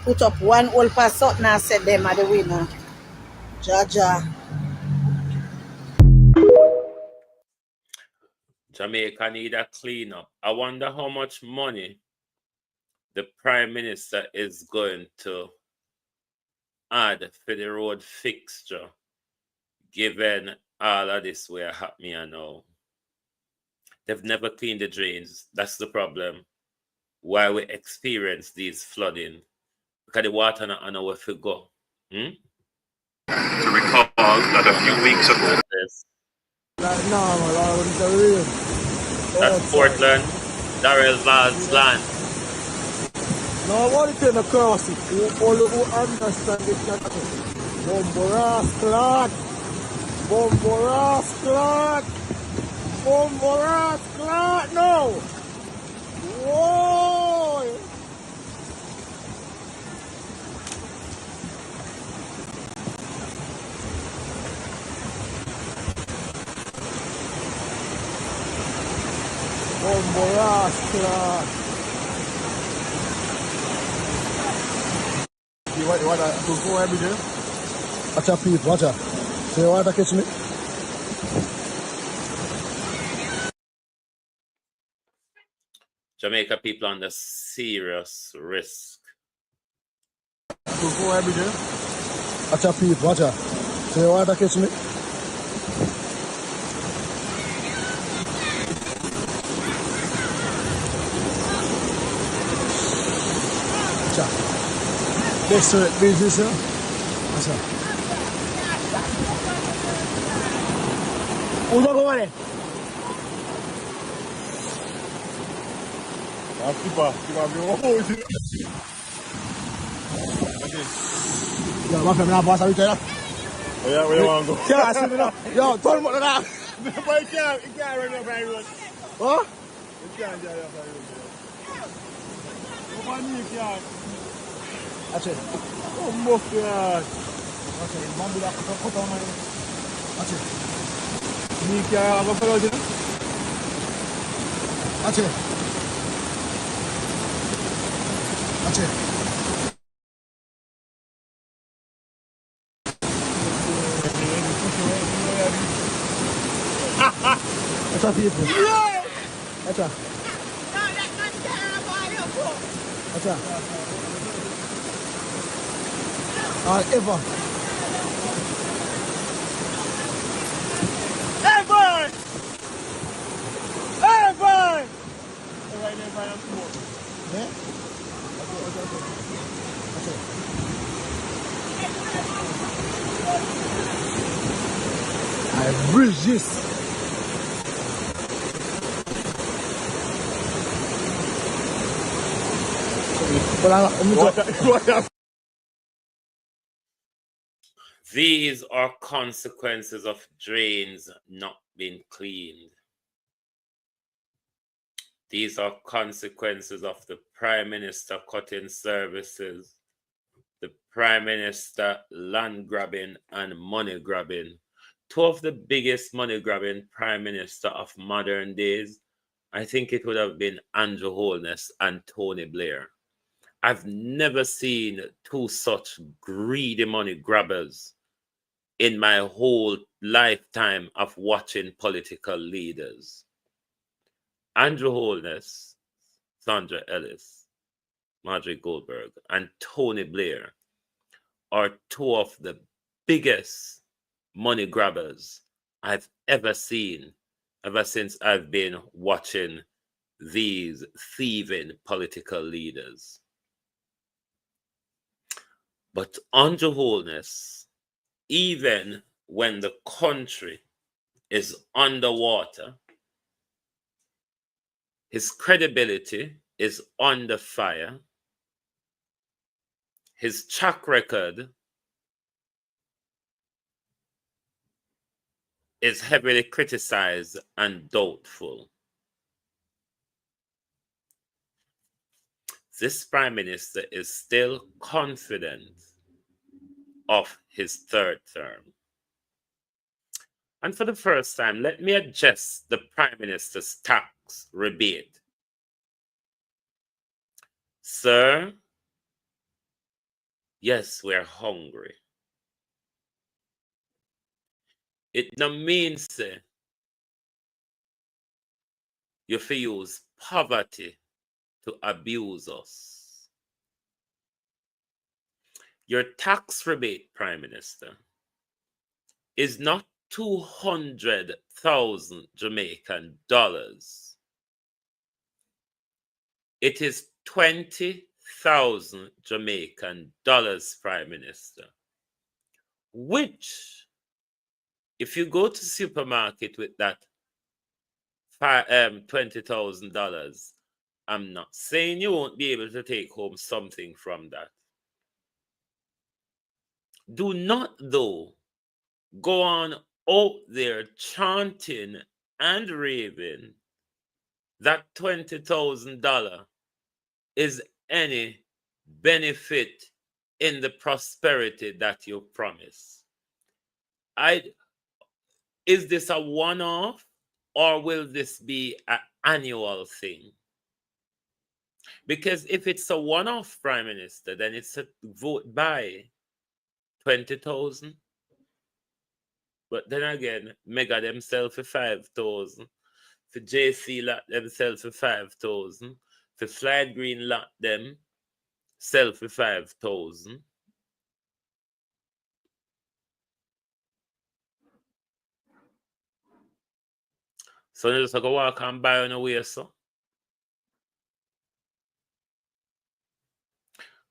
put up one whole pass something and said them are the winner. Jaja. Jamaica need a cleanup. I wonder how much money the Prime Minister is going to add for the road fixture, given all of this were happening now. They've never cleaned the drains. That's the problem. Why we experience these flooding. Because the water not know where to go. To recall that a few weeks ago, that's Portland, Darrell Vald's land. Nobody can cross it. All who understand it can do. Bomboras clot. Bomboras clot. Bomboras clot. No. Whoa. Bomboras clot. You want to go every day? Watch out, people, watch out. So you want to catch me? Jamaica people under serious risk. To go every day? Watch out, people, watch out. So you want to catch me? Watch out. Desperate business, huh? What's up? Who's going there? Yo, my family, I'm boss, I return. Yeah, where you want to go? Yeah, I see me now. Yo, tell me what that. But you can't run up my road. Huh? You can't drive up my road. Come on, you can't. That's it. Come up here. That's it. Man, do that. Cut on my. That's it. You can't go for it. That's it. That's it. That's our people. That's our. That's our. Ever. Hey, boy! Hey, boy! Right there, by the smoke. Yeah? I bridge this. These are consequences of drains not being cleaned. These are consequences of the Prime Minister cutting services, the Prime Minister land grabbing and money grabbing. Two of the biggest money grabbing Prime Minister of modern days, I think it would have been Andrew Holness and Tony Blair. I've never seen two such greedy money grabbers in my whole lifetime of watching political leaders. Andrew Holness, Sandra Ellis, Marjorie Goldberg, and Tony Blair are two of the biggest money grabbers I've ever seen ever since I've been watching these thieving political leaders. But Andrew Holness, even when the country is underwater, his credibility is under fire. His track record is heavily criticized and doubtful. This Prime Minister is still confident of his third term. And for the first time, let me adjust the Prime Minister's tax rebate. Sir, yes, we're hungry. It no means you fi use poverty to abuse us. Your tax rebate, Prime Minister, is not 200,000 Jamaican dollars. It is 20,000 Jamaican dollars, Prime Minister, which, if you go to supermarket with that $20,000, I'm not saying you won't be able to take home something from that. Do not, though, go on out there chanting and raving that $20,000 is any benefit in the prosperity that you promise. Is this a one-off, or will this be an annual thing? Because if it's a one-off, Prime Minister, then it's a vote by 20,000. But then again, Mega themselves for 5,000. For JC lot themselves for 5,000. For Slide Green lot them self for 5,000. So you just go walk and buy on the way, so.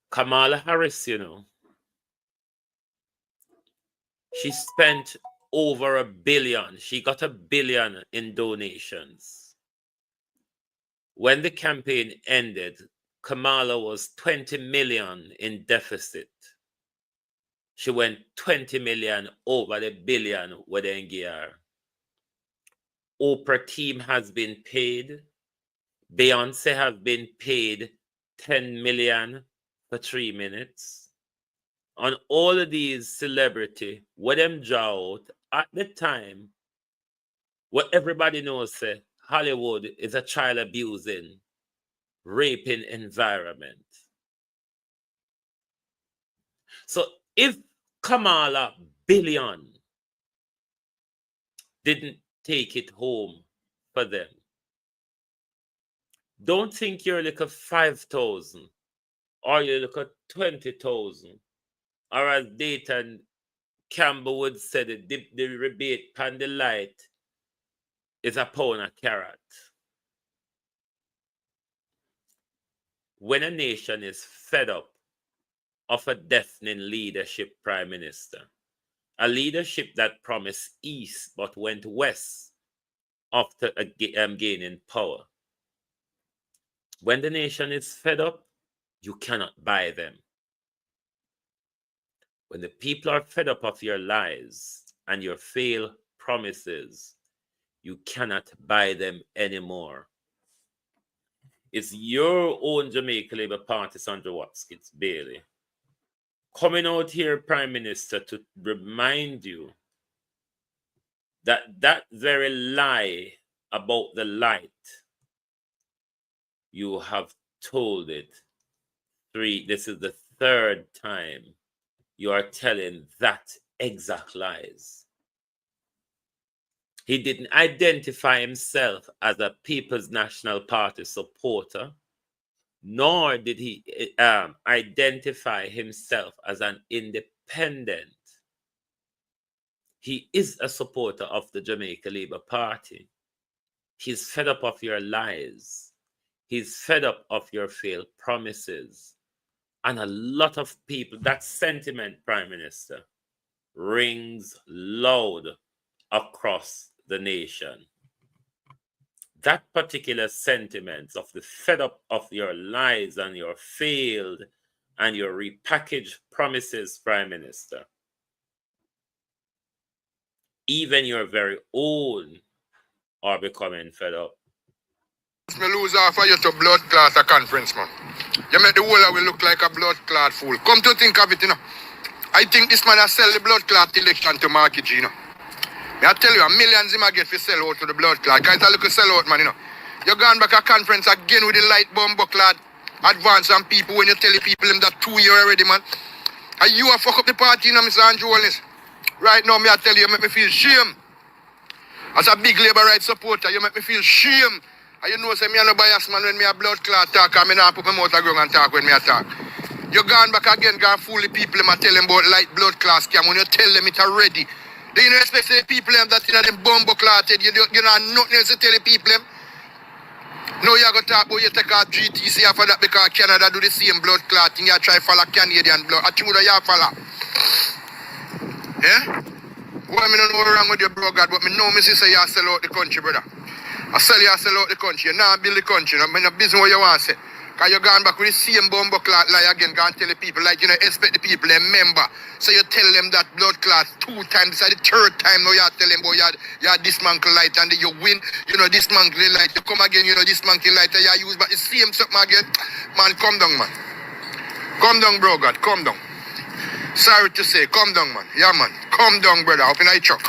Kamala Harris, you know, she spent over $1 billion. She got $1 billion in donations. when the campaign ended, Kamala was 20 million in deficit. She went 20 million over the billion with the NGR. Oprah team has been paid. Beyonce has been paid 10 million for 3 minutes. On all of these celebrity, what them draw out at the time, what everybody knows say Hollywood is a child abusing, raping environment. So if Kamala billion didn't take it home for them, don't think you're like a 5,000 or you're like a 20,000, or as Dayton Campbell would say, the rebate pan the light is a pound of carrot. When a nation is fed up of a deafening leadership prime minister, a leadership that promised east but went west after gaining power, when the nation is fed up, you cannot buy them. When the people are fed up of your lies and your failed promises, you cannot buy them anymore. It's your own Jamaica Labour Party, Sandra Watkins Bailey, coming out here, Prime Minister, to remind you that that very lie about the light, you have told it this is the third time you are telling that exact lies. He didn't identify himself as a People's National Party supporter, nor did he identify himself as an independent. He is a supporter of the Jamaica Labour Party. He's fed up of your lies. He's fed up of your failed promises. And a lot of people, that sentiment, Prime Minister, rings loud across the nation. That particular sentiment of the fed up of your lies and your failed and your repackaged promises, Prime Minister, even your very own are becoming fed up. Me lose half of you to blood clot a conference, man. You make the whole of we look like a blood clot fool. Come to think of it, you know. I think this man has sell the blood clot election to Marky G, you know. I tell you, millions him I get for sell out to the blood clot. Guys, a little sell out, man, you know. You gone back a conference again with the light bomb clot advance on people when you tell the people them that 2 years already, man. And you a fuck up the party, you know, Mr. Andrew Holness. Right now, me I tell you make me feel shame. As a big labor rights supporter, you make me feel shame. And you know, say me a no bias man when me a blood clot talk, and me not put my mouth a ground and talk when me a talk. You gone back again, gone fool the people them and tell them about light blood clot scam. When you tell them it already, they you know expect the people them that you know them bumbo clotted. You know nothing else to tell the people them. Now you go talk about you take out GTC after that because Canada do the same blood clotting. You try follow Canadian blood. I true that you follow. Yeah? Well, I don't know what's wrong with you, bro, God, but me know me say you sell out the country, brother. I sell out the country. You now build the country. I'm in a business what you want to say. Because you're going back with the same bumbo clot lie again. Go and tell the people, like, you know, expect the people, they remember. So you tell them that blood clot 2 times. This is the 3rd time now you tell them about you dismantle light and you win. You know, dismantle the light. You come again, you know, dismantle light and you use, but the same something again. Man, come down, man. Come down, bro, God. Come down. Sorry to say, come down, man. Yeah, man. Come down, brother. Up in the truck.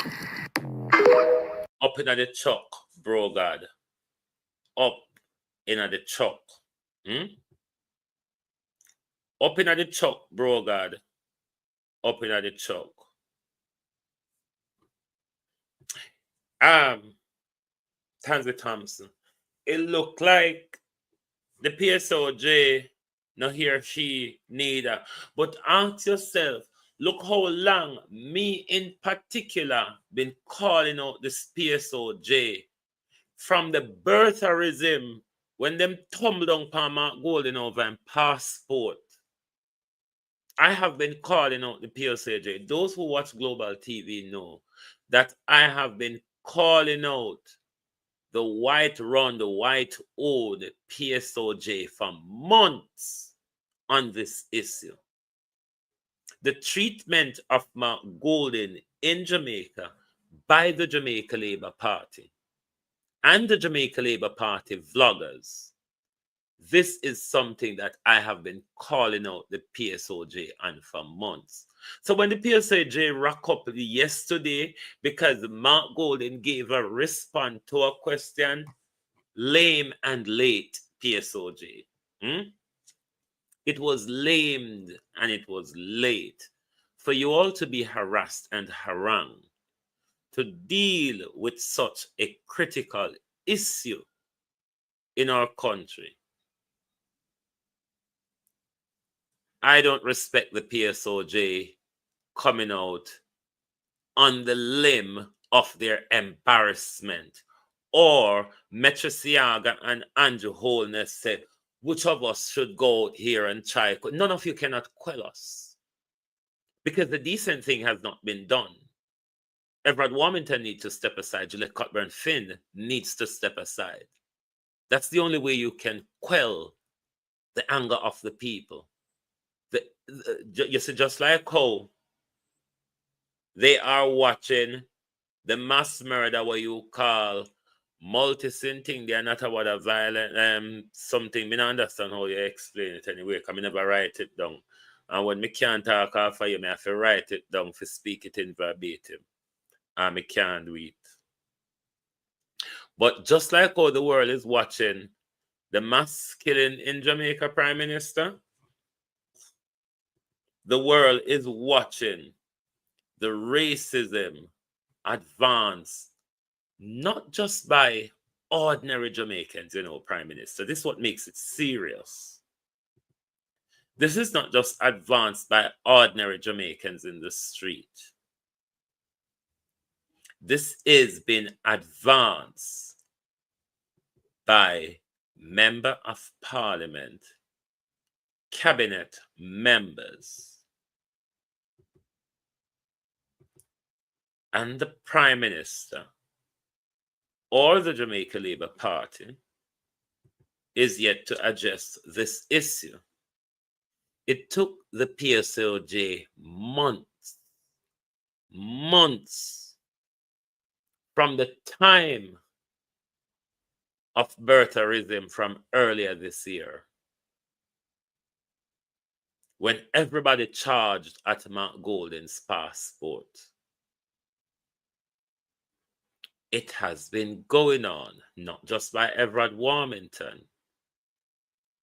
Up in the truck, bro, God. Up in the truck. Up in the truck, bro, God. Up in the truck. Tansy Thompson. It looked like the PSOJ, now he or she neither. But ask yourself, look how long me in particular been calling out this PSOJ from the birtherism when them tumble down Palmer Golden over and passport. I have been calling out the PSOJ. Those who watch Global TV know that I have been calling out the white run, the white owned PSOJ for months on this issue. The treatment of Mark Golden in Jamaica by the Jamaica Labour Party and the Jamaica Labour Party vloggers, this is something that I have been calling out the PSOJ on for months. So when the PSOJ rock up yesterday because Mark Golden gave a response to a question, lame and late PSOJ. It was lame and it was late for you all to be harassed and harangued to deal with such a critical issue in our country. I don't respect the PSOJ coming out on the limb of their embarrassment. Or Metro Siaga and Andrew Holness said, which of us should go out here and try? None of you cannot quell us. Because the decent thing has not been done. Everett Warmington needs to step aside. Gillette Cockburn Finn needs to step aside. That's the only way you can quell the anger of the people. You see, just like how they are watching the mass murder, what you call multi-sin thing, they are not about a violent something. I don't understand how you explain it anyway, because I never write it down. And when me can't talk after you, I have to write it down to speak it in verbatim. And I can't do it. But just like how the world is watching the mass killing in Jamaica, Prime Minister, the world is watching the racism advance, not just by ordinary Jamaicans, Prime Minister. This is what makes it serious. This is not just advanced by ordinary Jamaicans in the street. This is being advanced by Member of Parliament, cabinet members, and the Prime Minister or the Jamaica Labour Party is yet to address this issue. It took the PSOJ months from the time of birtherism from earlier this year, when everybody charged at Mark Golden's passport. It has been going on, not just by Everett Warmington,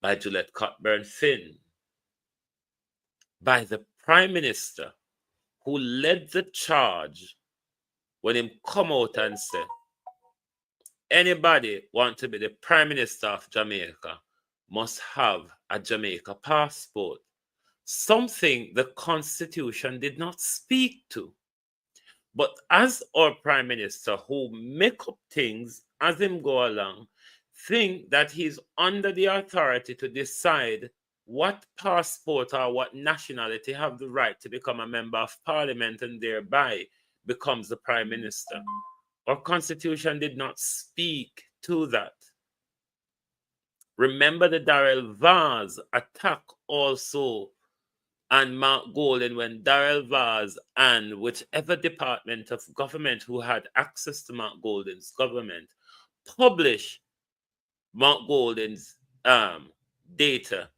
by Gillette Cockburn Finn, by the Prime Minister, who led the charge when he come out and said, anybody want to be the Prime Minister of Jamaica must have a Jamaica passport. Something the Constitution did not speak to. But as our Prime Minister, who make up things as him go along, think that he's under the authority to decide what passport or what nationality have the right to become a member of Parliament and thereby becomes the Prime Minister. Our Constitution did not speak to that. Remember the Darrell Vaz attack also and Mark Golden when Darrell Vaz and whichever department of government who had access to Mark Golden's government published Mark Golden's data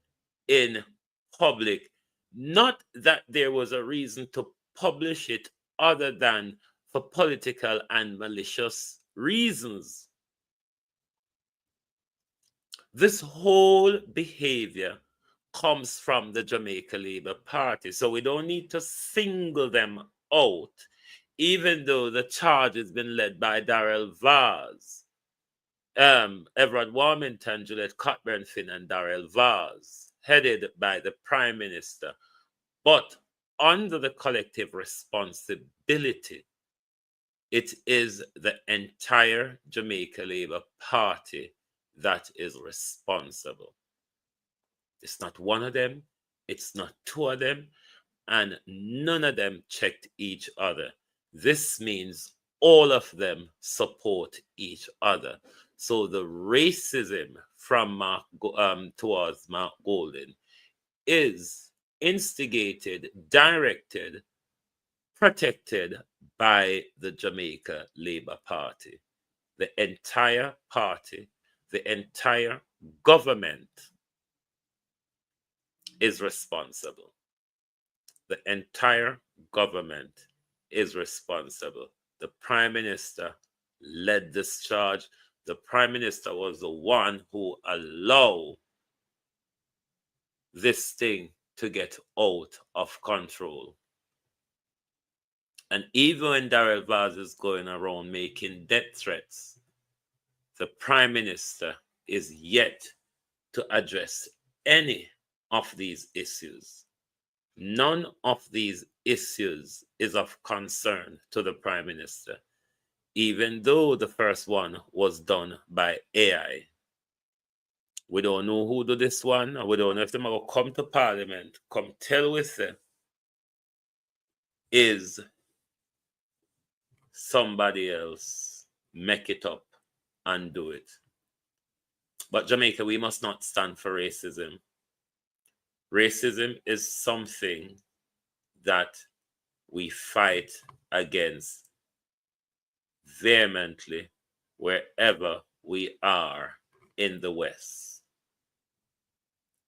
in public. Not that there was a reason to publish it other than for political and malicious reasons. This whole behavior comes from the Jamaica Labour Party. So we don't need to single them out, even though the charge has been led by Darrell Vaz, Everett Warmington, Gillette Cockburn Finn, and Darrell Vaz, headed by the Prime Minister. But under the collective responsibility, it is the entire Jamaica Labour Party that is responsible. It's not one of them, it's not two of them, and none of them checked each other. This means all of them support each other. So the racism from towards Mark Golden is instigated, directed, protected by the Jamaica Labour Party. The entire party, the entire government is responsible. The entire government is responsible. The Prime Minister led this charge. The Prime Minister was the one who allowed this thing to get out of control. And even when Darrell Vaz is going around making death threats, the Prime Minister is yet to address any of these issues. None of these issues is of concern to the Prime Minister, even though the first one was done by AI. We don't know who did this one, and we don't know if they will come to Parliament, come tell with it, is somebody else make it up and do it. But Jamaica, we must not stand for racism. Racism is something that we fight against vehemently wherever we are in the West.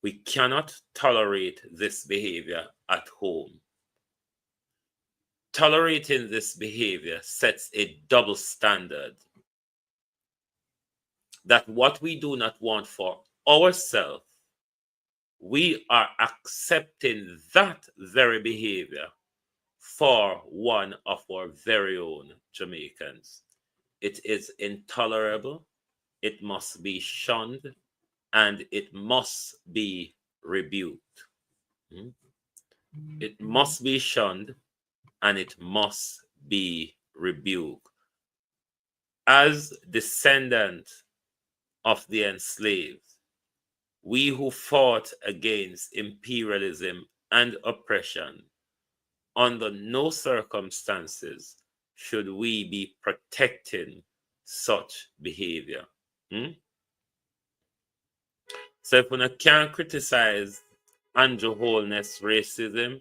We cannot tolerate this behavior at home. Tolerating this behavior sets a double standard that what we do not want for ourselves, we are accepting that very behavior for one of our very own Jamaicans. It is intolerable, it must be shunned, and it must be rebuked. It must be shunned, and it must be rebuked. As descendants of the enslaved, we who fought against imperialism and oppression, under no circumstances should we be protecting such behavior. So if we can't criticize Andrew Holness racism,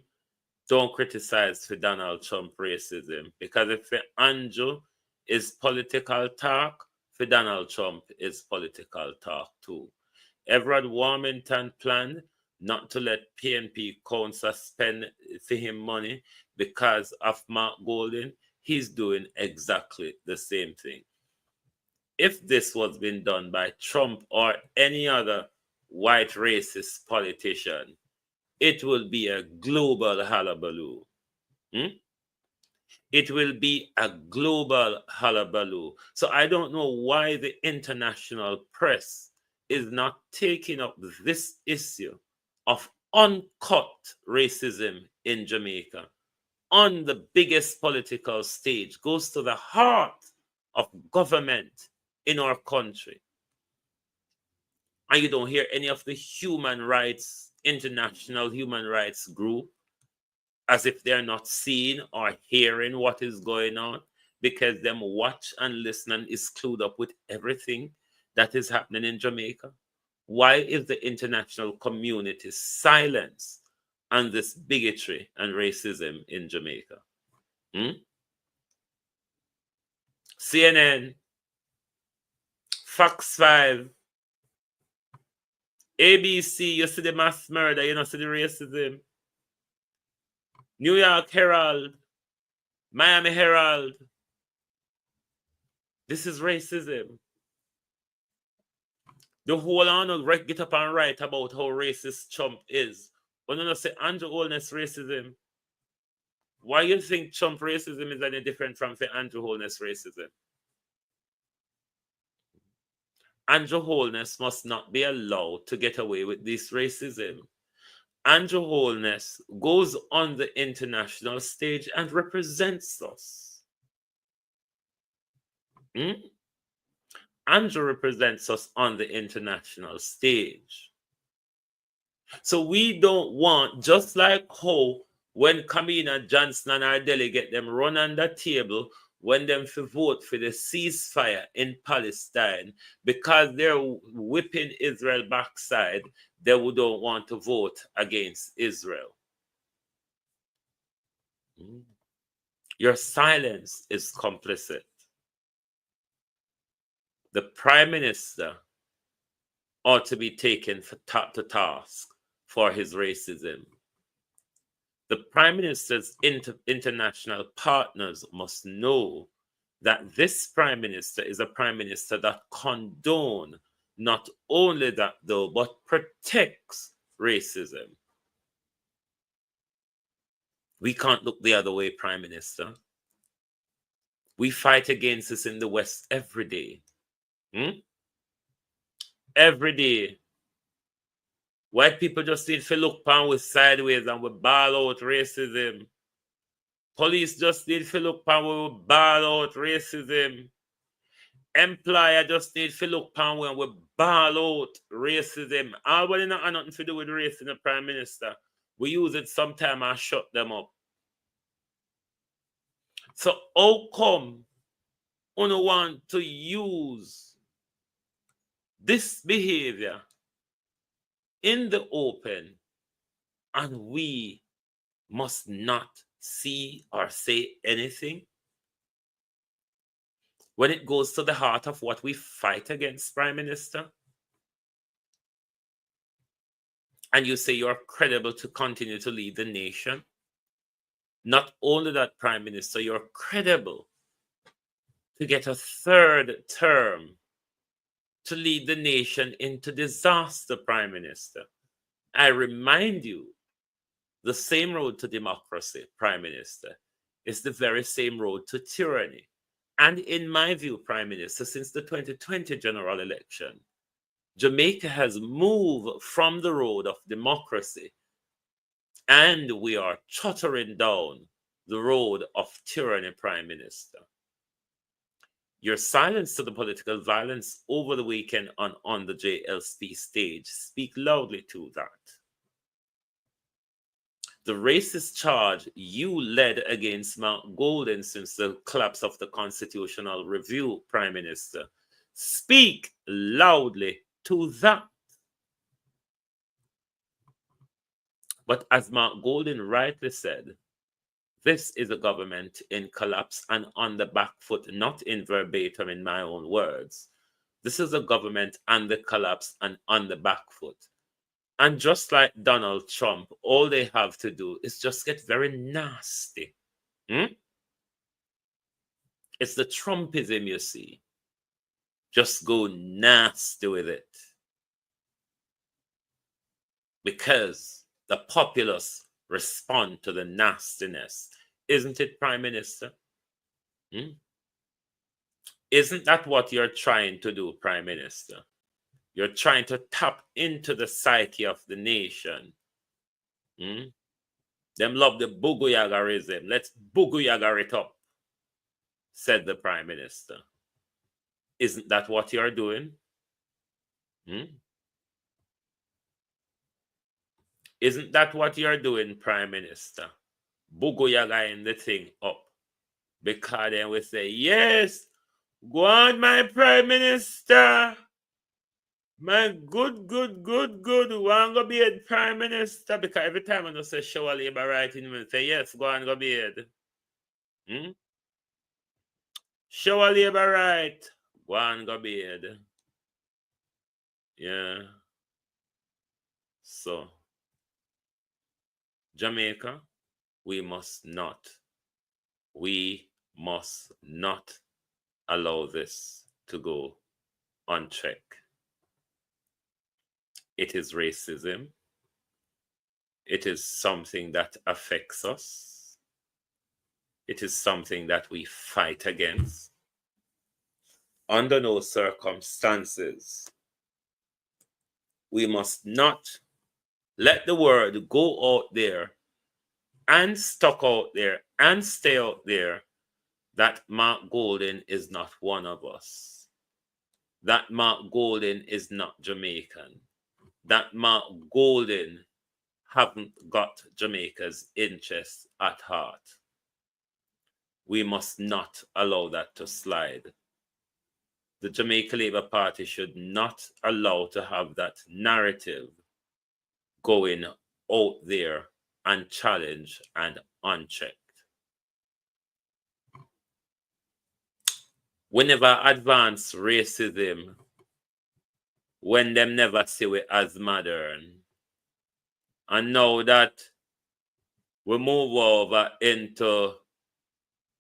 don't criticize for Donald Trump racism. Because if Andrew is political talk, for Donald Trump is political talk too. Everett Warmington planned not to let PNP Council spend for him money because of Mark Golden. He's doing exactly the same thing. If this was being done by Trump or any other white racist politician, it will be a global hullabaloo. It will be a global hullabaloo. So I don't know why the international press is not taking up this issue of uncut racism in Jamaica on the biggest political stage, goes to the heart of government in our country. And you don't hear any of the human rights, international human rights group, as if they're not seeing or hearing what is going on, because them watch and listen and is clued up with everything that is happening in Jamaica. Why is the international community silent on this bigotry and racism in Jamaica? CNN, Fox 5, ABC, you see the mass murder, you don't see the racism. New York Herald, Miami Herald. This is racism. The whole on get up and write about how racist Trump is. When you say Andrew Holness racism, why you think Trump racism is any different from Andrew Holness racism? Andrew Holness must not be allowed to get away with this racism. Andrew Holness goes on the international stage and represents us. Andrew represents us on the international stage. So we don't want, just like how when Kamina Johnson and our delegate them run on the table, when them to vote for the ceasefire in Palestine because they're whipping Israel backside, they don't want to vote against Israel. Your silence is complicit. The Prime Minister ought to be taken to task for his racism. The Prime Minister's international partners must know that this Prime Minister is a Prime Minister that condones not only that though, but protects racism. We can't look the other way, Prime Minister. We fight against this in the West every day. Every day. White people just need to look upon with sideways and we ball out racism. Police just need to look upon we ball out racism. Employer just need to look upon when we ball out racism. All what not have nothing to do with race in the Prime Minister. We use it sometime and shut them up. So how come we want to use this behavior in the open and we must not see or say anything? When it goes to the heart of what we fight against, Prime Minister, and you say you're credible to continue to lead the nation, not only that, Prime Minister, you're credible to get a third term to lead the nation into disaster, Prime Minister. I remind you, the same road to democracy, Prime Minister, is the very same road to tyranny. And in my view, Prime Minister, since the 2020 general election, Jamaica has moved from the road of democracy and we are chuttering down the road of tyranny, Prime Minister. Your silence to the political violence over the weekend on the JLSP stage speak loudly to that. The racist charge you led against Mount Golden since the collapse of the constitutional review, Prime Minister, speak loudly to that. But as Mark Golden rightly said, this is a government in collapse and on the back foot, not in verbatim in my own words. This is a government on the collapse and on the back foot. And just like Donald Trump, all they have to do is just get very nasty. It's the Trumpism, you see. Just go nasty with it. Because the populace respond to the nastiness. Isn't it, Prime Minister? Isn't that what you're trying to do, Prime Minister? You're trying to tap into the psyche of the nation. Them love the boogoyagarism. Let's boogoyagar it up, said the Prime Minister. Isn't that what you're doing? Isn't that what you're doing, Prime Minister? Boogoyagaring the thing up. Because then we say, yes, go on, my Prime Minister. My good. Want to be a Prime Minister? Because every time I say show a labor right in me, say, yes, go on, go be it. Show a labor right. Go on, go be it. Yeah. So, Jamaica, we must not allow this to go unchecked. It is racism. It is something that affects us. It is something that we fight against. Under no circumstances, we must not let the word go out there and stuck out there and stay out there that Mark Golden is not one of us. That Mark Golden is not Jamaican. That Mark Golden haven't got Jamaica's interests at heart. we must not allow that to slide. The Jamaica Labour Party should not allow to have that narrative going out there unchallenged and unchecked. We never advance racism when them never see we as modern. And now that we move over into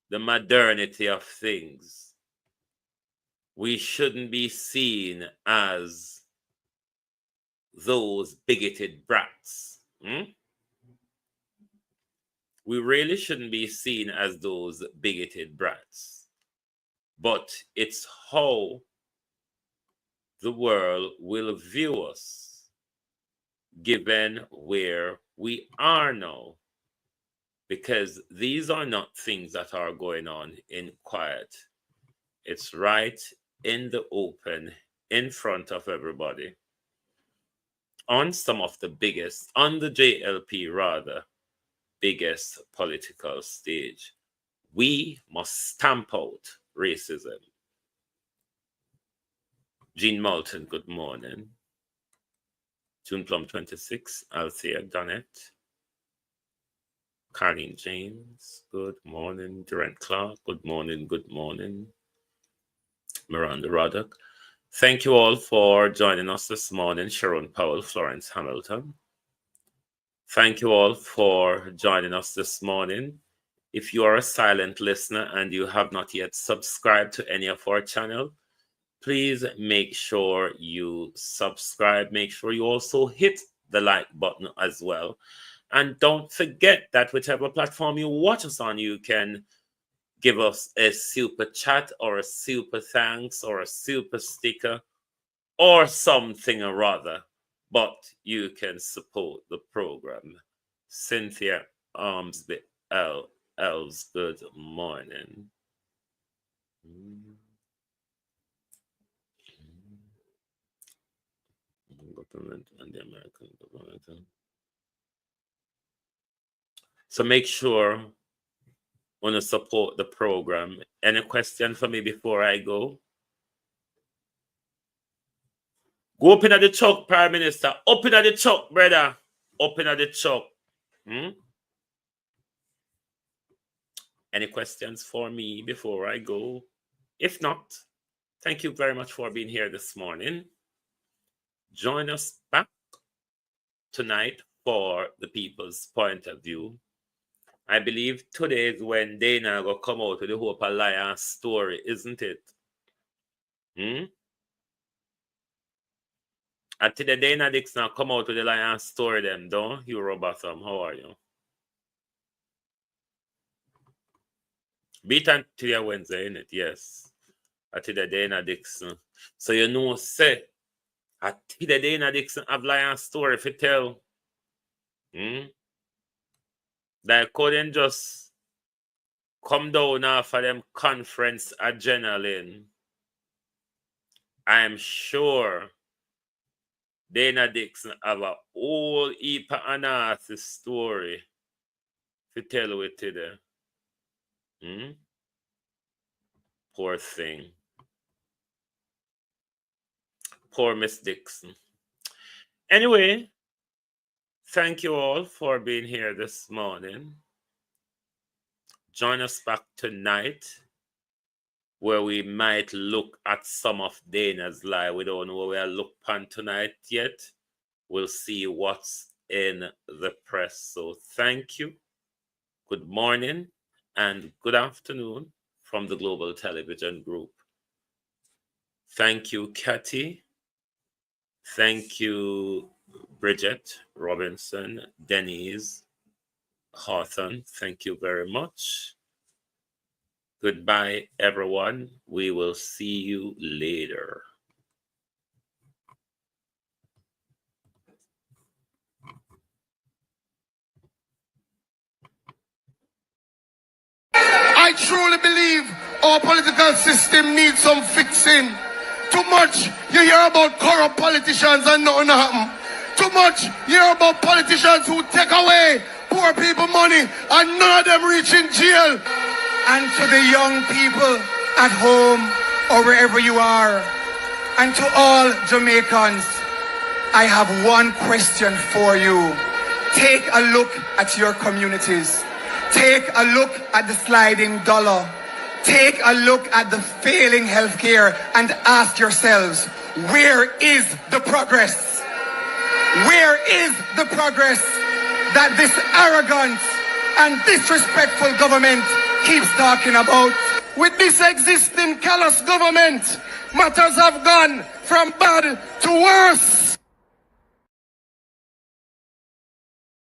the modernity of things, we shouldn't be seen as those bigoted brats. We really shouldn't be seen as those bigoted brats. But it's how the world will view us given where we are now. Because these are not things that are going on in quiet. It's right in the open, in front of everybody. On some of the biggest, on the JLP rather, biggest political stage. We must stamp out racism. Jean Moulton, good morning. June Plum 26, Althea Donnet. Carlene James, good morning. Durant Clark, good morning, good morning. Miranda Roddock. Thank you all for joining us this morning. Sharon Powell, Florence Hamilton. Thank you all for joining us this morning. If you are a silent listener and you have not yet subscribed to any of our channel, please make sure you subscribe. Make sure you also hit the like button as well. And don't forget that whichever platform you watch us on, you can give us a super chat or a super thanks or a super sticker or something or other. But you can support the program. Cynthia Armsby Els, good morning. Government and the American government. So make sure want to support the program. Any question for me before I go? Go up in the chuck, Prime Minister. Up in the chuck, brother. Up in the chuck. Any questions for me before I go? If not, thank you very much for being here this morning. Join us back tonight for the People's Point of View. I believe today is when Dana will come out with the Hope Alliance story, isn't it? And today Dana Dixon come out with the Alliance story them, don't you, Robotham? How are you? Beat on today Wednesday, isn't it? Yes. At today Dana Dixon. So you know, say, at today Dana Dixon have Alliance story if you tell. That couldn't just come down after them conference adrenaline. I am sure Dana Dixon have a whole heap of analysis story to tell you today. Poor thing. Poor Miss Dixon. Anyway, thank you all for being here this morning. Join us back tonight where we might look at some of Dana's life. We don't know where we'll look on tonight yet. We'll see what's in the press. So thank you. Good morning and good afternoon from the Global Television Group. Thank you, Kathy. Thank you, Bridget Robinson, Denise Hawthorne. Thank you very much. Goodbye, everyone. We will see you later. I truly believe our political system needs some fixing. Too much you hear about corrupt politicians and nothing happen. Too much you hear about politicians who take away poor people money and none of them reach in jail. and to the young people at home or wherever you are, and to all Jamaicans, I have one question for you. Take a look at your communities. Take a look at the sliding dollar. Take a look at the failing healthcare and ask yourselves, where is the progress? Where is the progress that this arrogant and disrespectful government keeps talking about? With this existing callous government, matters have gone from bad to worse.